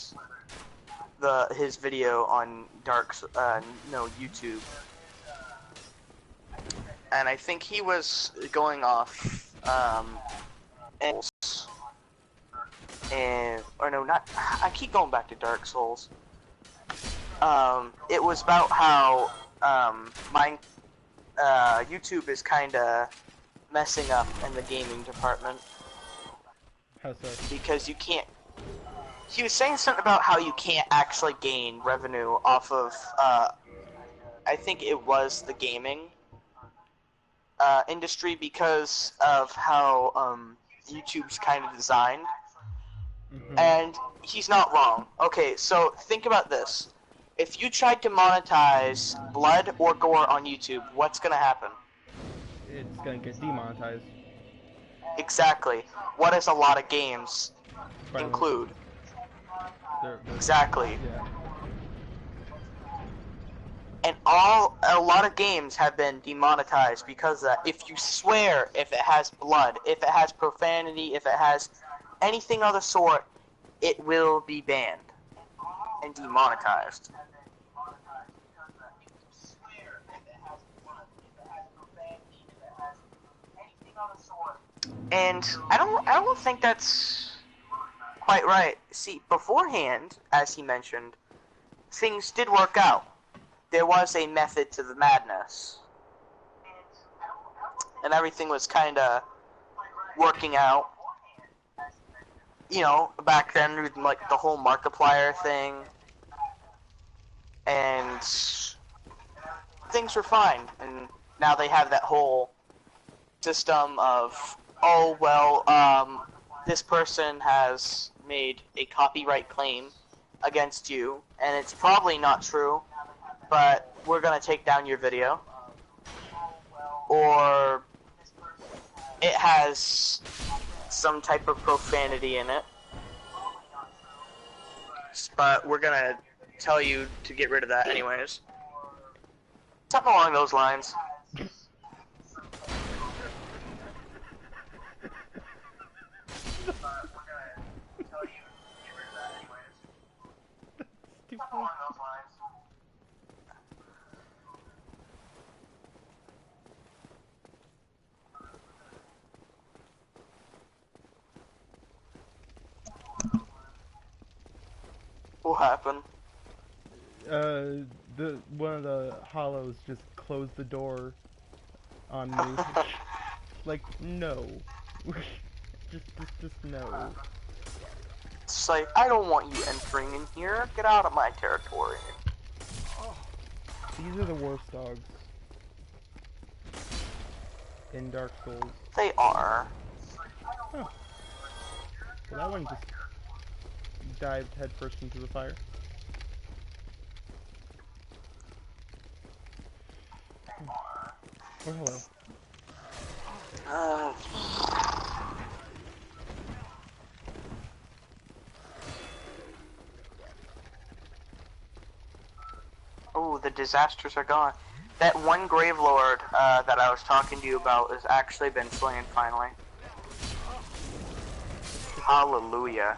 his video on YouTube, and I think he was going off or no, not. I keep going back to Dark Souls. It was about how YouTube is kind of messing up in the gaming department. How so? Because you can't. He was saying something about how you can't actually gain revenue off of. I think it was the gaming industry because of how YouTube's kind of designed. Mm-hmm. And he's not wrong. Okay, so think about this. If you tried to monetize blood or gore on YouTube, what's gonna happen? It's gonna get demonetized. Exactly. What does a lot of games Violence. include? They're, Exactly. yeah. And a lot of games have been demonetized because of that. If you swear, if it has blood, if it has profanity, if it has anything of the sort, it will be banned and demonetized. And I don't think that's quite right. See, beforehand, as he mentioned, things did work out. There was a method to the madness. And everything was kind of working out. You know, back then, with like the whole Markiplier thing. And things were fine. And now they have that whole system of, oh, well, this person has made a copyright claim against you, and it's probably not true, but we're gonna take down your video. Or it has some type of profanity in it, but we're gonna tell you to get rid of that anyways. Something along those lines. What happened? One of the hollows just closed the door on me. Like, no. just no. It's like, I don't want you entering in here. Get out of my territory. These are the worst dogs in Dark Souls. They are. Huh. Well, that one just dived headfirst into the fire. Oh, hello. Oh, the disasters are gone. That one Grave Lord that I was talking to you about has actually been slain finally. Hallelujah.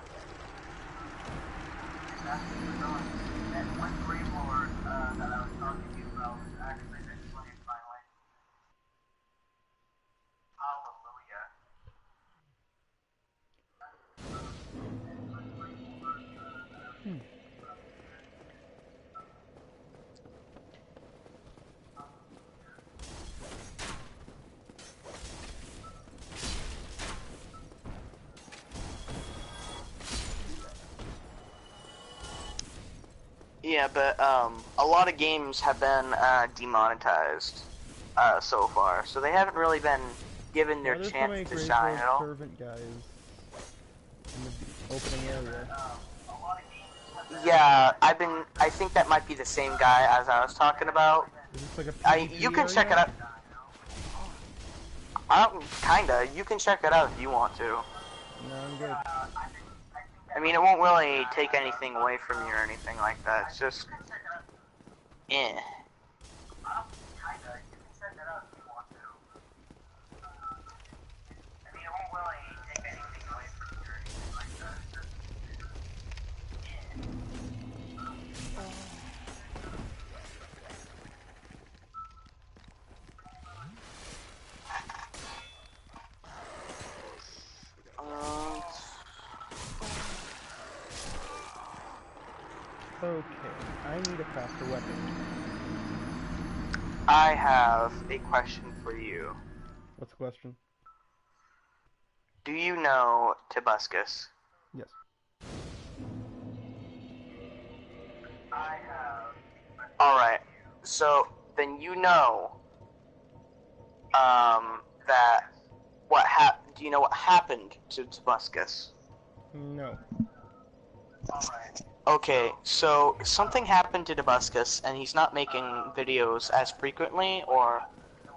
That one Grave Lord that I was talking to you about has actually been slain finally. Hallelujah. Yeah, but a lot of games have been demonetized so far, so they haven't really been given their chance to shine at all. Servant guys in the opening area. Yeah, I think that might be the same guy as I was talking about. Is this like a You can check it out. Kinda. You can check it out if you want to. No, I'm good. I mean, it won't really take anything away from you or anything like that. It's just, eh. Okay, I need a faster weapon. I have a question for you. What's the question? Do you know Tibuscus? Yes. Alright, so then you know, that do you know what happened to Tibuscus? No. Okay, so something happened to Tibuscus, and he's not making videos as frequently, or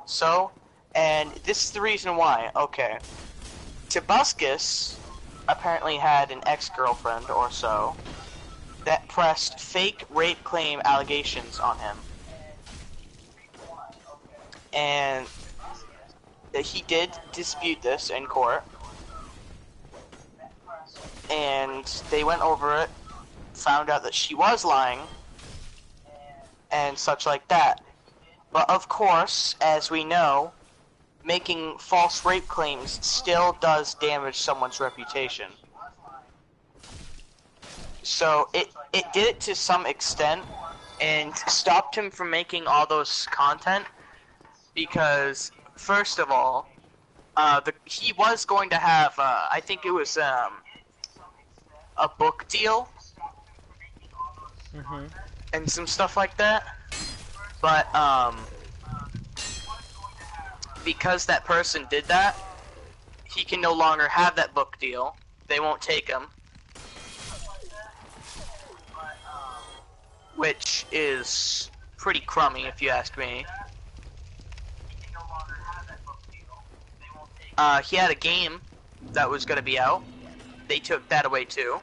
so, and this is the reason why. Okay, Tibuscus apparently had an ex-girlfriend or so that pressed fake rape claim allegations on him, and he did dispute this in court, and they went over it, found out that she was lying, and such like that. But of course, as we know, making false rape claims still does damage someone's reputation. So it did it to some extent, and stopped him from making all those content, because first of all, he was going to have, I think it was a book deal, and some stuff like that, but because that person did that, he can no longer have that book deal. They won't take him, which is pretty crummy if you ask me. He had a game that was going to be out. They took that away too.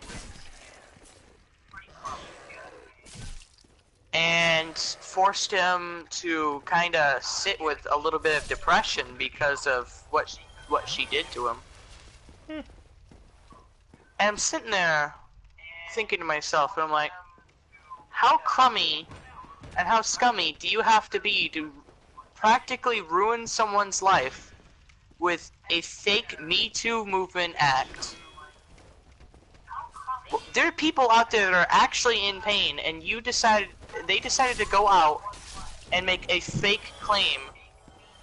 And forced him to kind of sit with a little bit of depression because of what she did to him. And I'm sitting there thinking to myself, and I'm like, how crummy and how scummy do you have to be to practically ruin someone's life with a fake Me Too movement act? There are people out there that are actually in pain, and they decided to go out and make a fake claim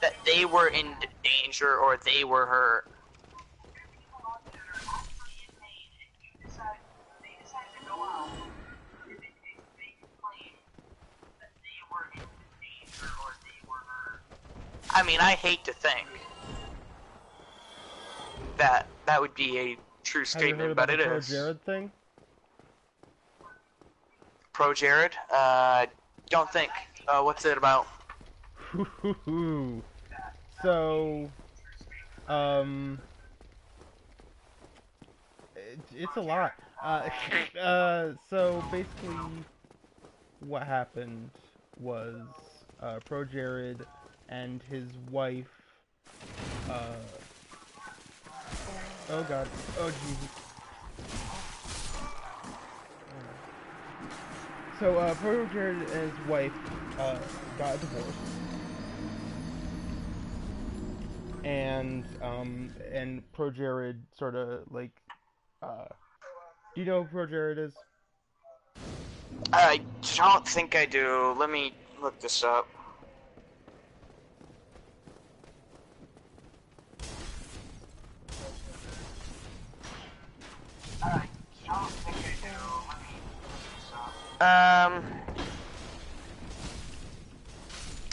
that they were in danger or they were hurt. I mean, I hate to think that that would be a true statement, but it is. Pro Jared thing? Pro Jared? Don't think. What's it about? So, it's a lot. So basically, what happened was, Pro Jared and his wife, oh god, oh Jesus. So, Pro Jared and his wife, got a divorce. And Pro Jared sort of, like, do you know who Pro Jared is? I don't think I do. Let me look this up. I don't think I do. Let me look this up.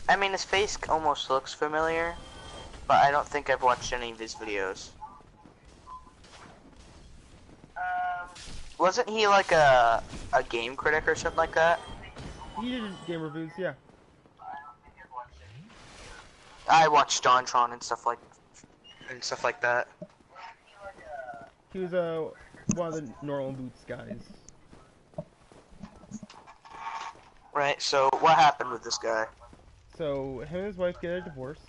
I mean, his face almost looks familiar, but I don't think I've watched any of his videos. Wasn't he like a game critic or something like that? He did game reviews, yeah. I watched Dontron and stuff like that. He was a one of the normal boots guys. Right. So what happened with this guy? So him and his wife get a divorce.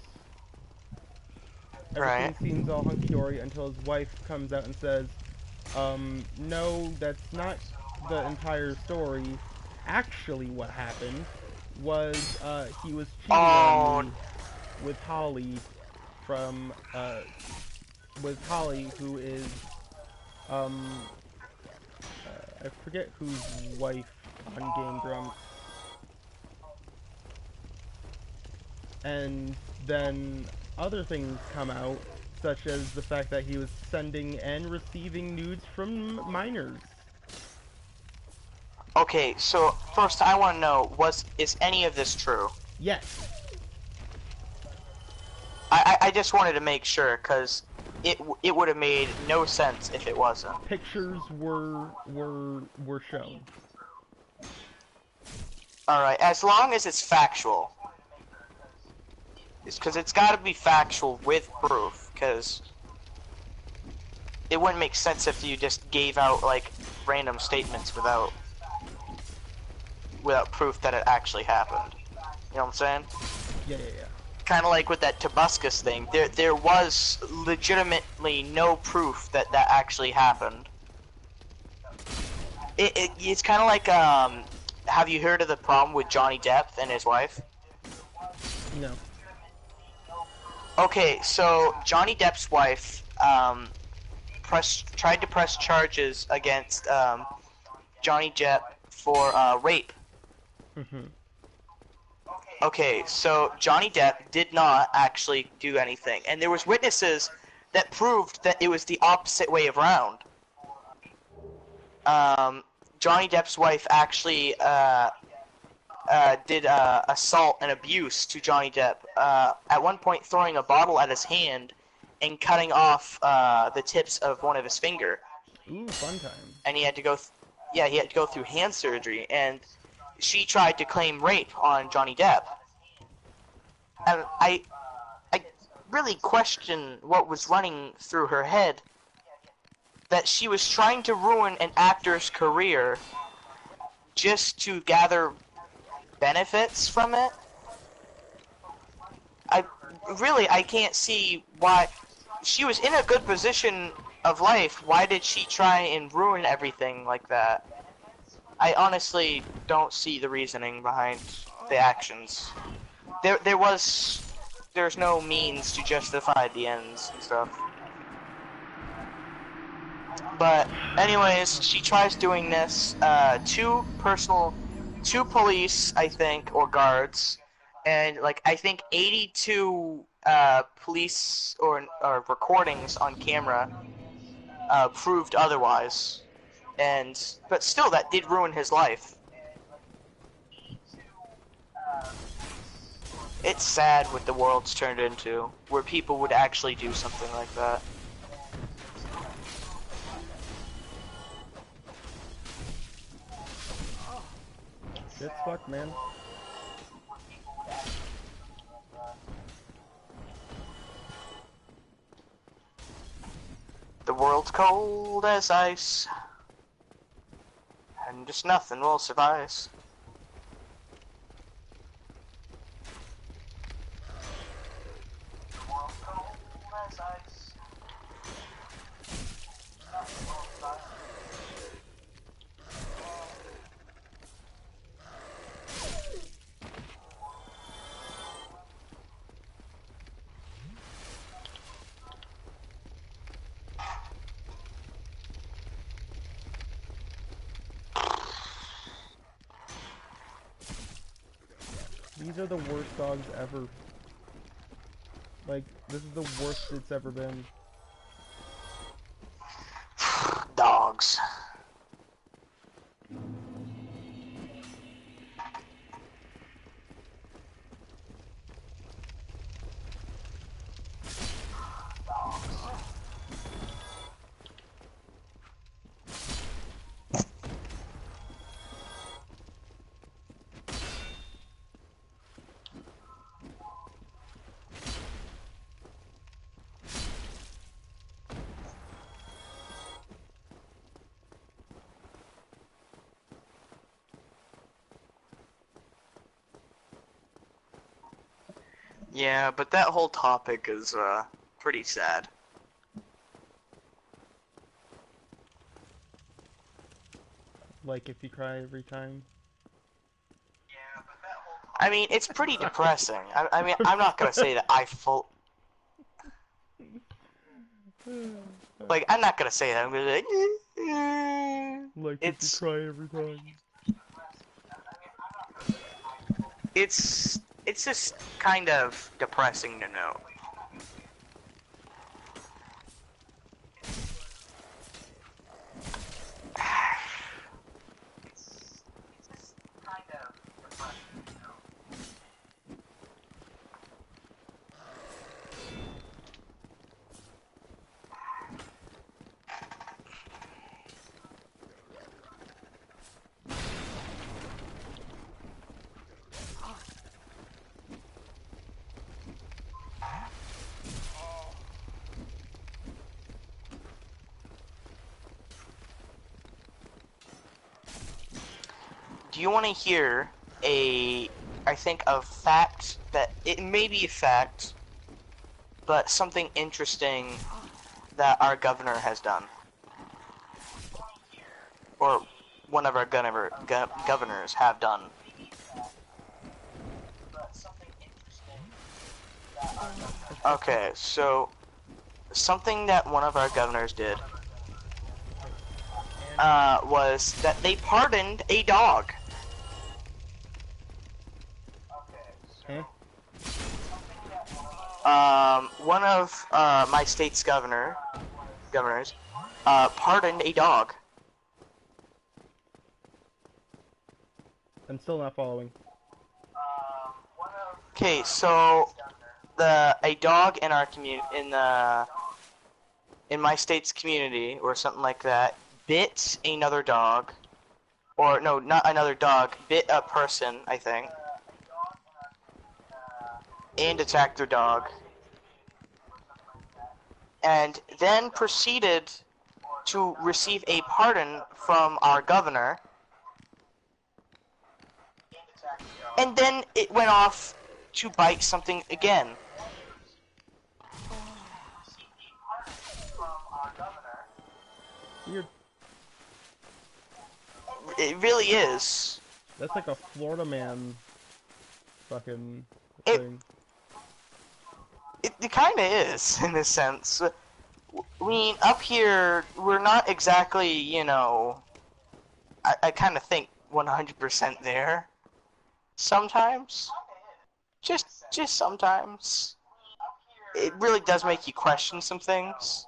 Right. Everything seems all hunky-dory until his wife comes out and says, no, that's not the entire story. Actually, what happened was, he was cheating on me with Holly from, with Holly, who is, I forget whose wife on Game Grumps. And then other things come out, such as the fact that he was sending and receiving nudes from minors. Okay, so first I want to know, is any of this true? Yes. I just wanted to make sure, because it would have made no sense if it wasn't. Pictures were shown. Alright, as long as it's factual. It's because it's got to be factual with proof, because it wouldn't make sense if you just gave out, like, random statements without proof that it actually happened. You know what I'm saying? Yeah. Kind of like with that Tobuscus thing. There was legitimately no proof that that actually happened. It's kind of like, have you heard of the problem with Johnny Depp and his wife? No. Okay, so Johnny Depp's wife tried to press charges against Johnny Depp for rape. Mm-hmm. Okay, so Johnny Depp did not actually do anything, and there was witnesses that proved that it was the opposite way around. Johnny Depp's wife actually did assault and abuse to Johnny Depp, at one point throwing a bottle at his hand and cutting off the tips of one of his finger. Ooh, fun time. And he had to go he had to go through hand surgery, and she tried to claim rape on Johnny Depp. And I really question what was running through her head, that she was trying to ruin an actor's career just to gather benefits from it. I can't see why. She was in a good position of life. Why did she try and ruin everything like that? I honestly don't see the reasoning behind the actions. There's no means to justify the ends and stuff. But anyways, she tries doing this. Two police, I think, or guards, and like I think 82 police or recordings on camera proved otherwise. But still, that did ruin his life. It's sad what the world's turned into, where people would actually do something like that. It's fucked, man. The world's cold as ice, and just nothing will suffice. The world's cold as ice, nothing will suffice. These are the worst dogs ever. Like, this is the worst it's ever been. Dogs. Yeah, but that whole topic is pretty sad. Like if you cry every time. I mean, it's pretty depressing. I mean, I'm not gonna say that I full. Like, I'm not gonna say that. I'm gonna be like, Like if you it's cry every time. it's just kind of depressing to know. Do you want to hear I think, a fact that it may be a fact, but something interesting that our governor has done, or one of our governors have done? Okay, so something that one of our governors did was that they pardoned a dog. Huh? One of my state's governors pardoned a dog. I'm still not following. Okay, so a dog in our in my state's community or something like that bit another dog, or no, not another dog, bit a person, I think, and attacked their dog, and then proceeded to receive a pardon from our governor, and then it went off to bite something again. Weird. It really is. That's like a Florida man fucking It- thing. It kind of is, in a sense. I mean, up here, we're not exactly, you know, I kind of think 100% there. Sometimes. Just sometimes. It really does make you question some things.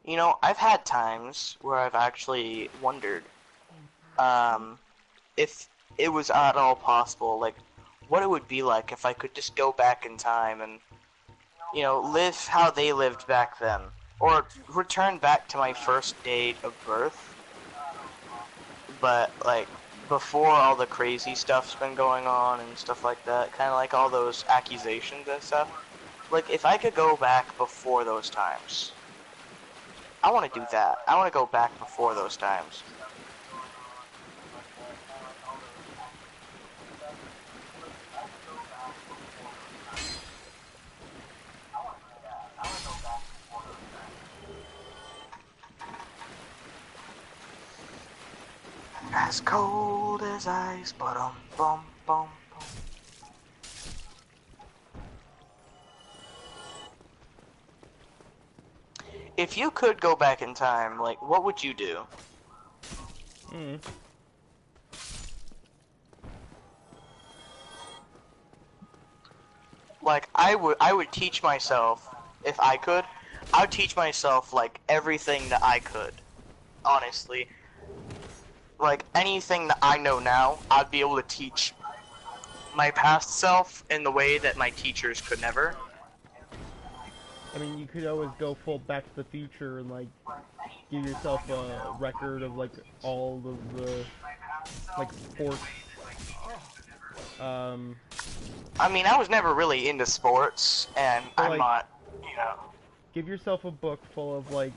You know, I've had times where I've actually wondered if it was at all possible, like, what it would be like if I could just go back in time and, you know, live how they lived back then. Or return back to my first day of birth. But, like, before all the crazy stuff's been going on and stuff like that, kind of like all those accusations and stuff. Like, if I could go back before those times, I want to do that. I want to go back before those times. As cold as ice, bum bum bum. if you could go back in time, like, what would you do? Hmm. Like, I would teach myself, if I could, I would teach myself, like, everything that I could, honestly. Like, anything that I know now, I'd be able to teach my past self in the way that my teachers could never. I mean, you could always go full Back to the Future and like give yourself a record of like all of the like sports. I mean, I was never really into sports, and So, I'm like, not, you know. give yourself a book full of like,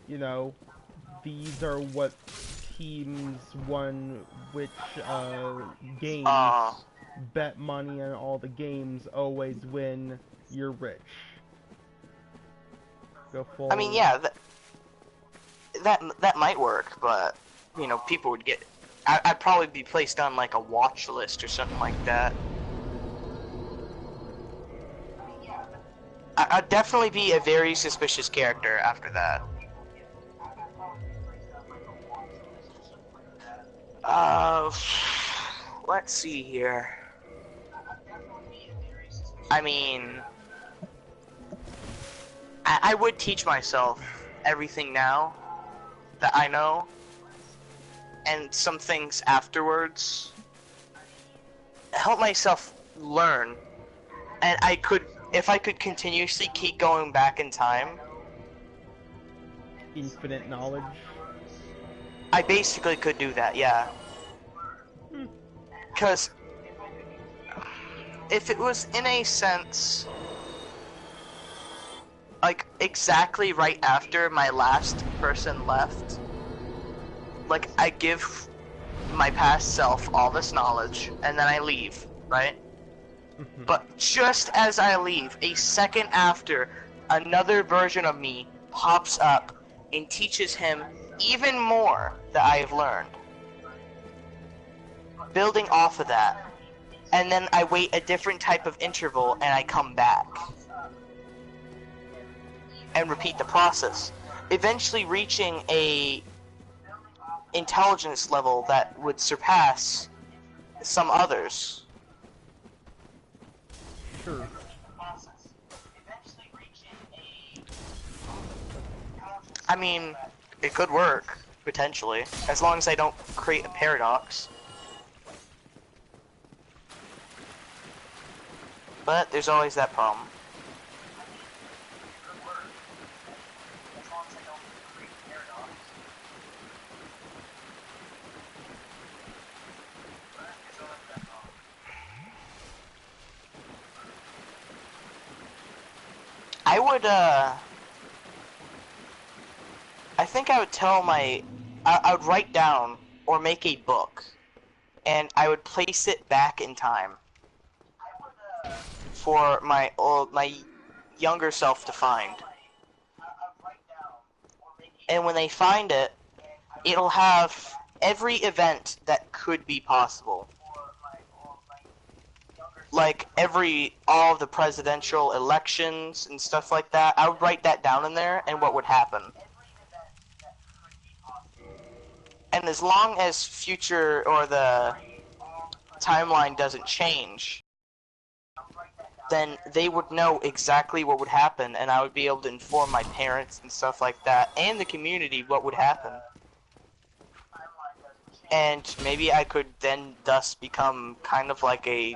you know, these are what teams won which games. Bet money on all the games. Always win. You're rich. Go full. I mean, yeah, that might work, but you know, people would get. I'd probably be placed on like a watch list or something like that. I'd definitely be a very suspicious character after that. Let's see here. I mean, I would teach myself everything now that I know, and some things afterwards. Help myself learn, and I could, if I could continuously keep going back in time. Infinite knowledge. I basically could do that, yeah. Because if it was in a sense, like exactly right after my last person left, like I give my past self all this knowledge and then I leave, right? But just as I leave, a second after, another version of me pops up and teaches him even more that I have learned. Building off of that, and then I wait a different type of interval and I come back. And repeat the process. Eventually reaching a intelligence level that would surpass some others. Sure. I mean, it could work, potentially, as long as I don't create a paradox. But there's always that problem. I would, I think I would tell I would write down or make a book, and I would place it back in time for my younger self to find. And when they find it, it'll have every event that could be possible. Like all of the presidential elections and stuff like that. I would write that down in there and what would happen. And as long as future or the timeline doesn't change, then they would know exactly what would happen, and I would be able to inform my parents and stuff like that, and the community what would happen. And maybe I could then thus become kind of like a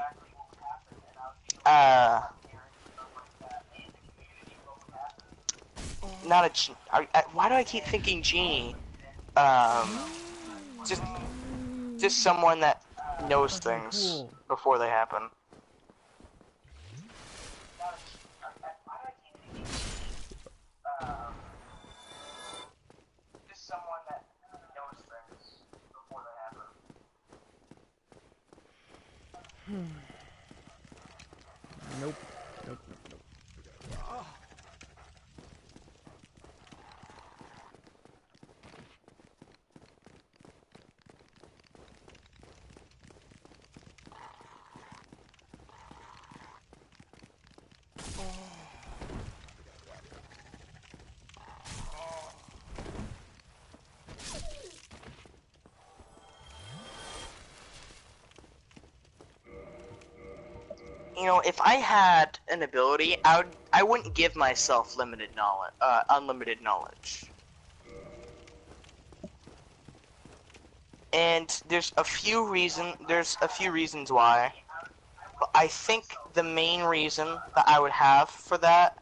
not a why do I keep thinking genie? Just someone that knows things before they happen. Just someone that knows things before they happen. Nope. you know, if I had an ability, I wouldn't give myself limited knowledge, unlimited knowledge. And there's a few reasons why. But I think the main reason that I would have for that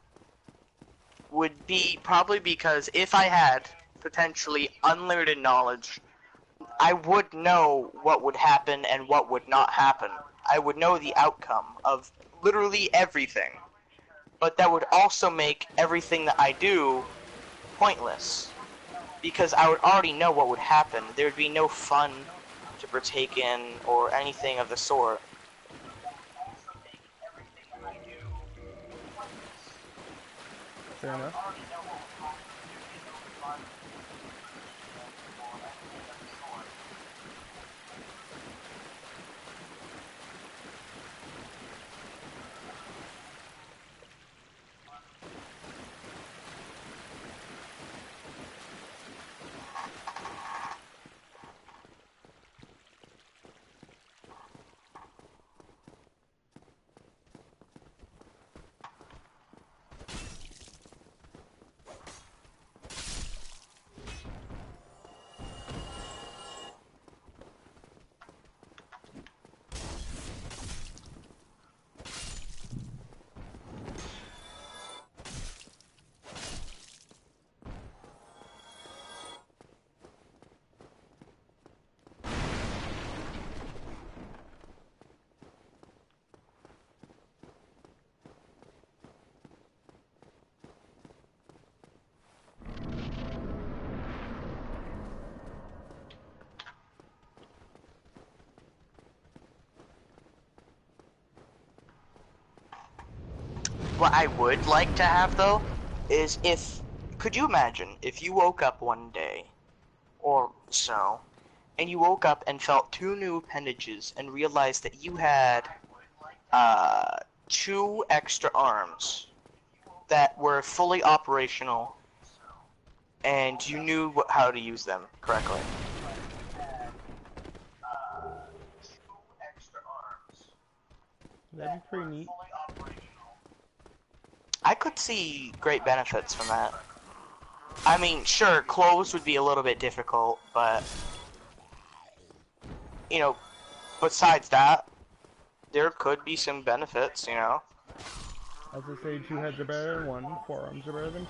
would be probably because if I had potentially unlimited knowledge, I would know what would happen and what would not happen. I would know the outcome of literally everything. But that would also make everything that I do pointless. Because I would already know what would happen. There would be no fun to partake in or anything of the sort. Fair enough. What I would like to have, though, is if... Could you imagine if you woke up one day, or so, and you woke up and felt 2 new appendages and realized that you had 2 extra arms that were fully operational and you knew how to use them correctly? That'd be pretty neat. I could see great benefits from that. I mean, sure, clothes would be a little bit difficult, but... You know, besides that, there could be some benefits, you know? As they say, 2 heads are better than 1, 4 arms are better than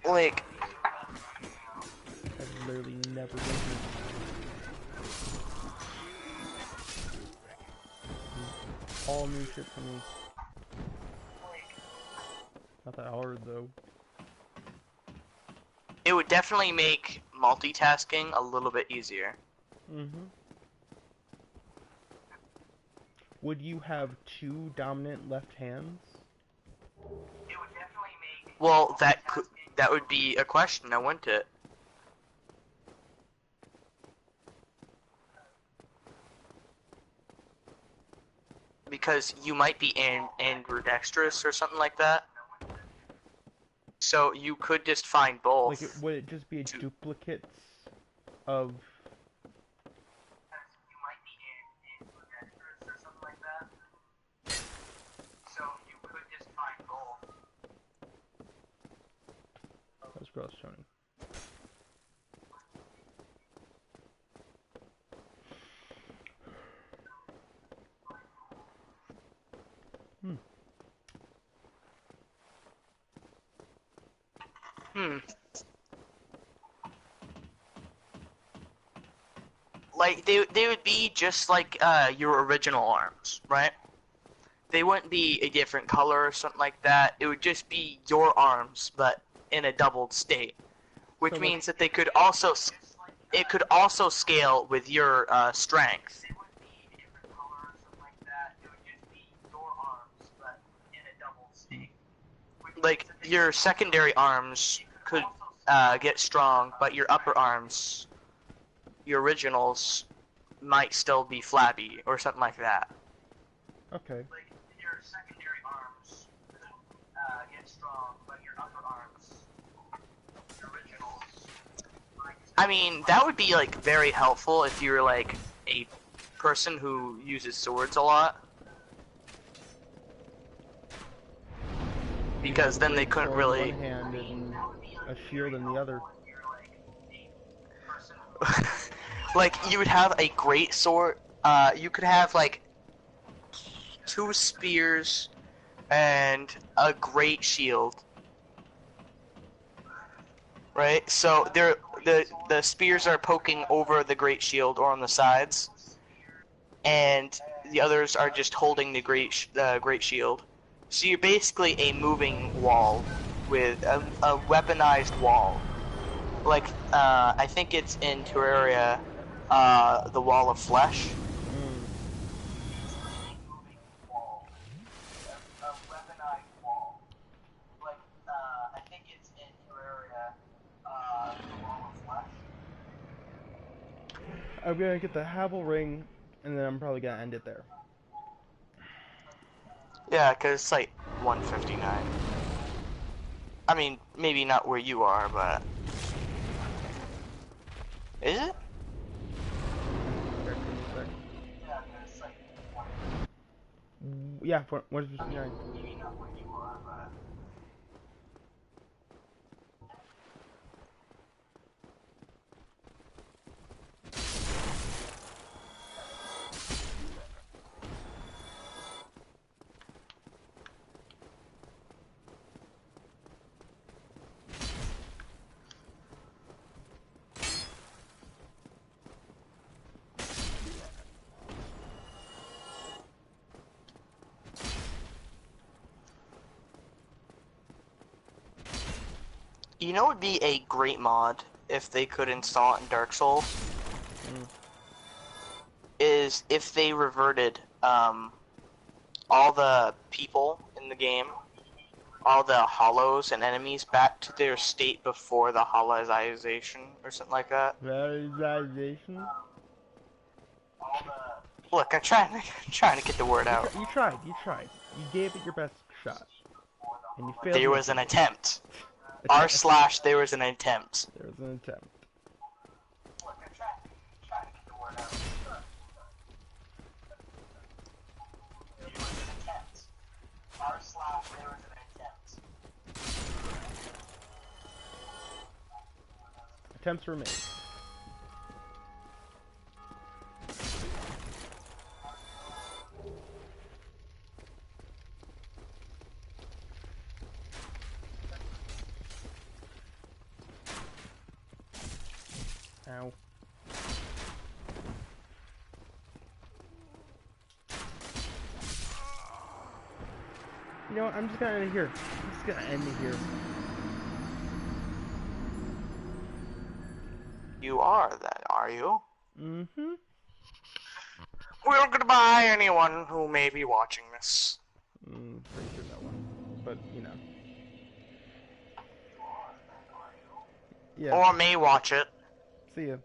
2. Like... I've literally never been here. All new shit for me. Not that hard, though. It would definitely make multitasking a little bit easier. Mm-hmm. Would you have 2 dominant left hands? Well, that would be a question, now, wouldn't it? Because you might be ambidextrous or something like that. So you could just find both. Like, would it just be duplicates of... That's gross, Tony. Like, they would be just like your original arms, right? They wouldn't be a different color or something like that. It would just be your arms, but in a doubled state. Which So means that they could also... It could also scale with your strength. Like, your secondary arms could get strong, but your upper arms, your originals, might still be flabby, or something like that. Okay. I mean, that would be like very helpful if you're like a person who uses swords a lot. Because then they couldn't really. One hand and a shield in the other. Like you would have a great sword. You could have like 2 spears and a great shield. Right? So the spears are poking over the great shield or on the sides, and the others are just holding the great shield. So you're basically a moving wall with a weaponized wall. Like I think it's in Terraria, the Wall of Flesh. I'm gonna get the Havel ring, and then I'm probably gonna end it there. Yeah, because it's like 159. I mean, maybe not where you are, but... Is it? Yeah, 159. You know what would be a great mod if they could install it in Dark Souls? Is if they reverted all the people in the game, all the hollows and enemies back to their state before the hollowization or something like that. Visualization? Look, I'm trying to get the word out. You tried. You gave it your best shot. And you failed. There was an attempt. R/ there was an attempt. There was an attempt. Look, I'm trying to get the word out. There was an attempt. R/ there was an attempt. Attempts were made. Ow. You know what? I'm just gonna end it here. I'm just gonna end it here. You are that, are you? Mm-hmm. We're goodbye anyone who may be watching this. Pretty sure that one. But, you know. Yeah. Or may watch it. See ya.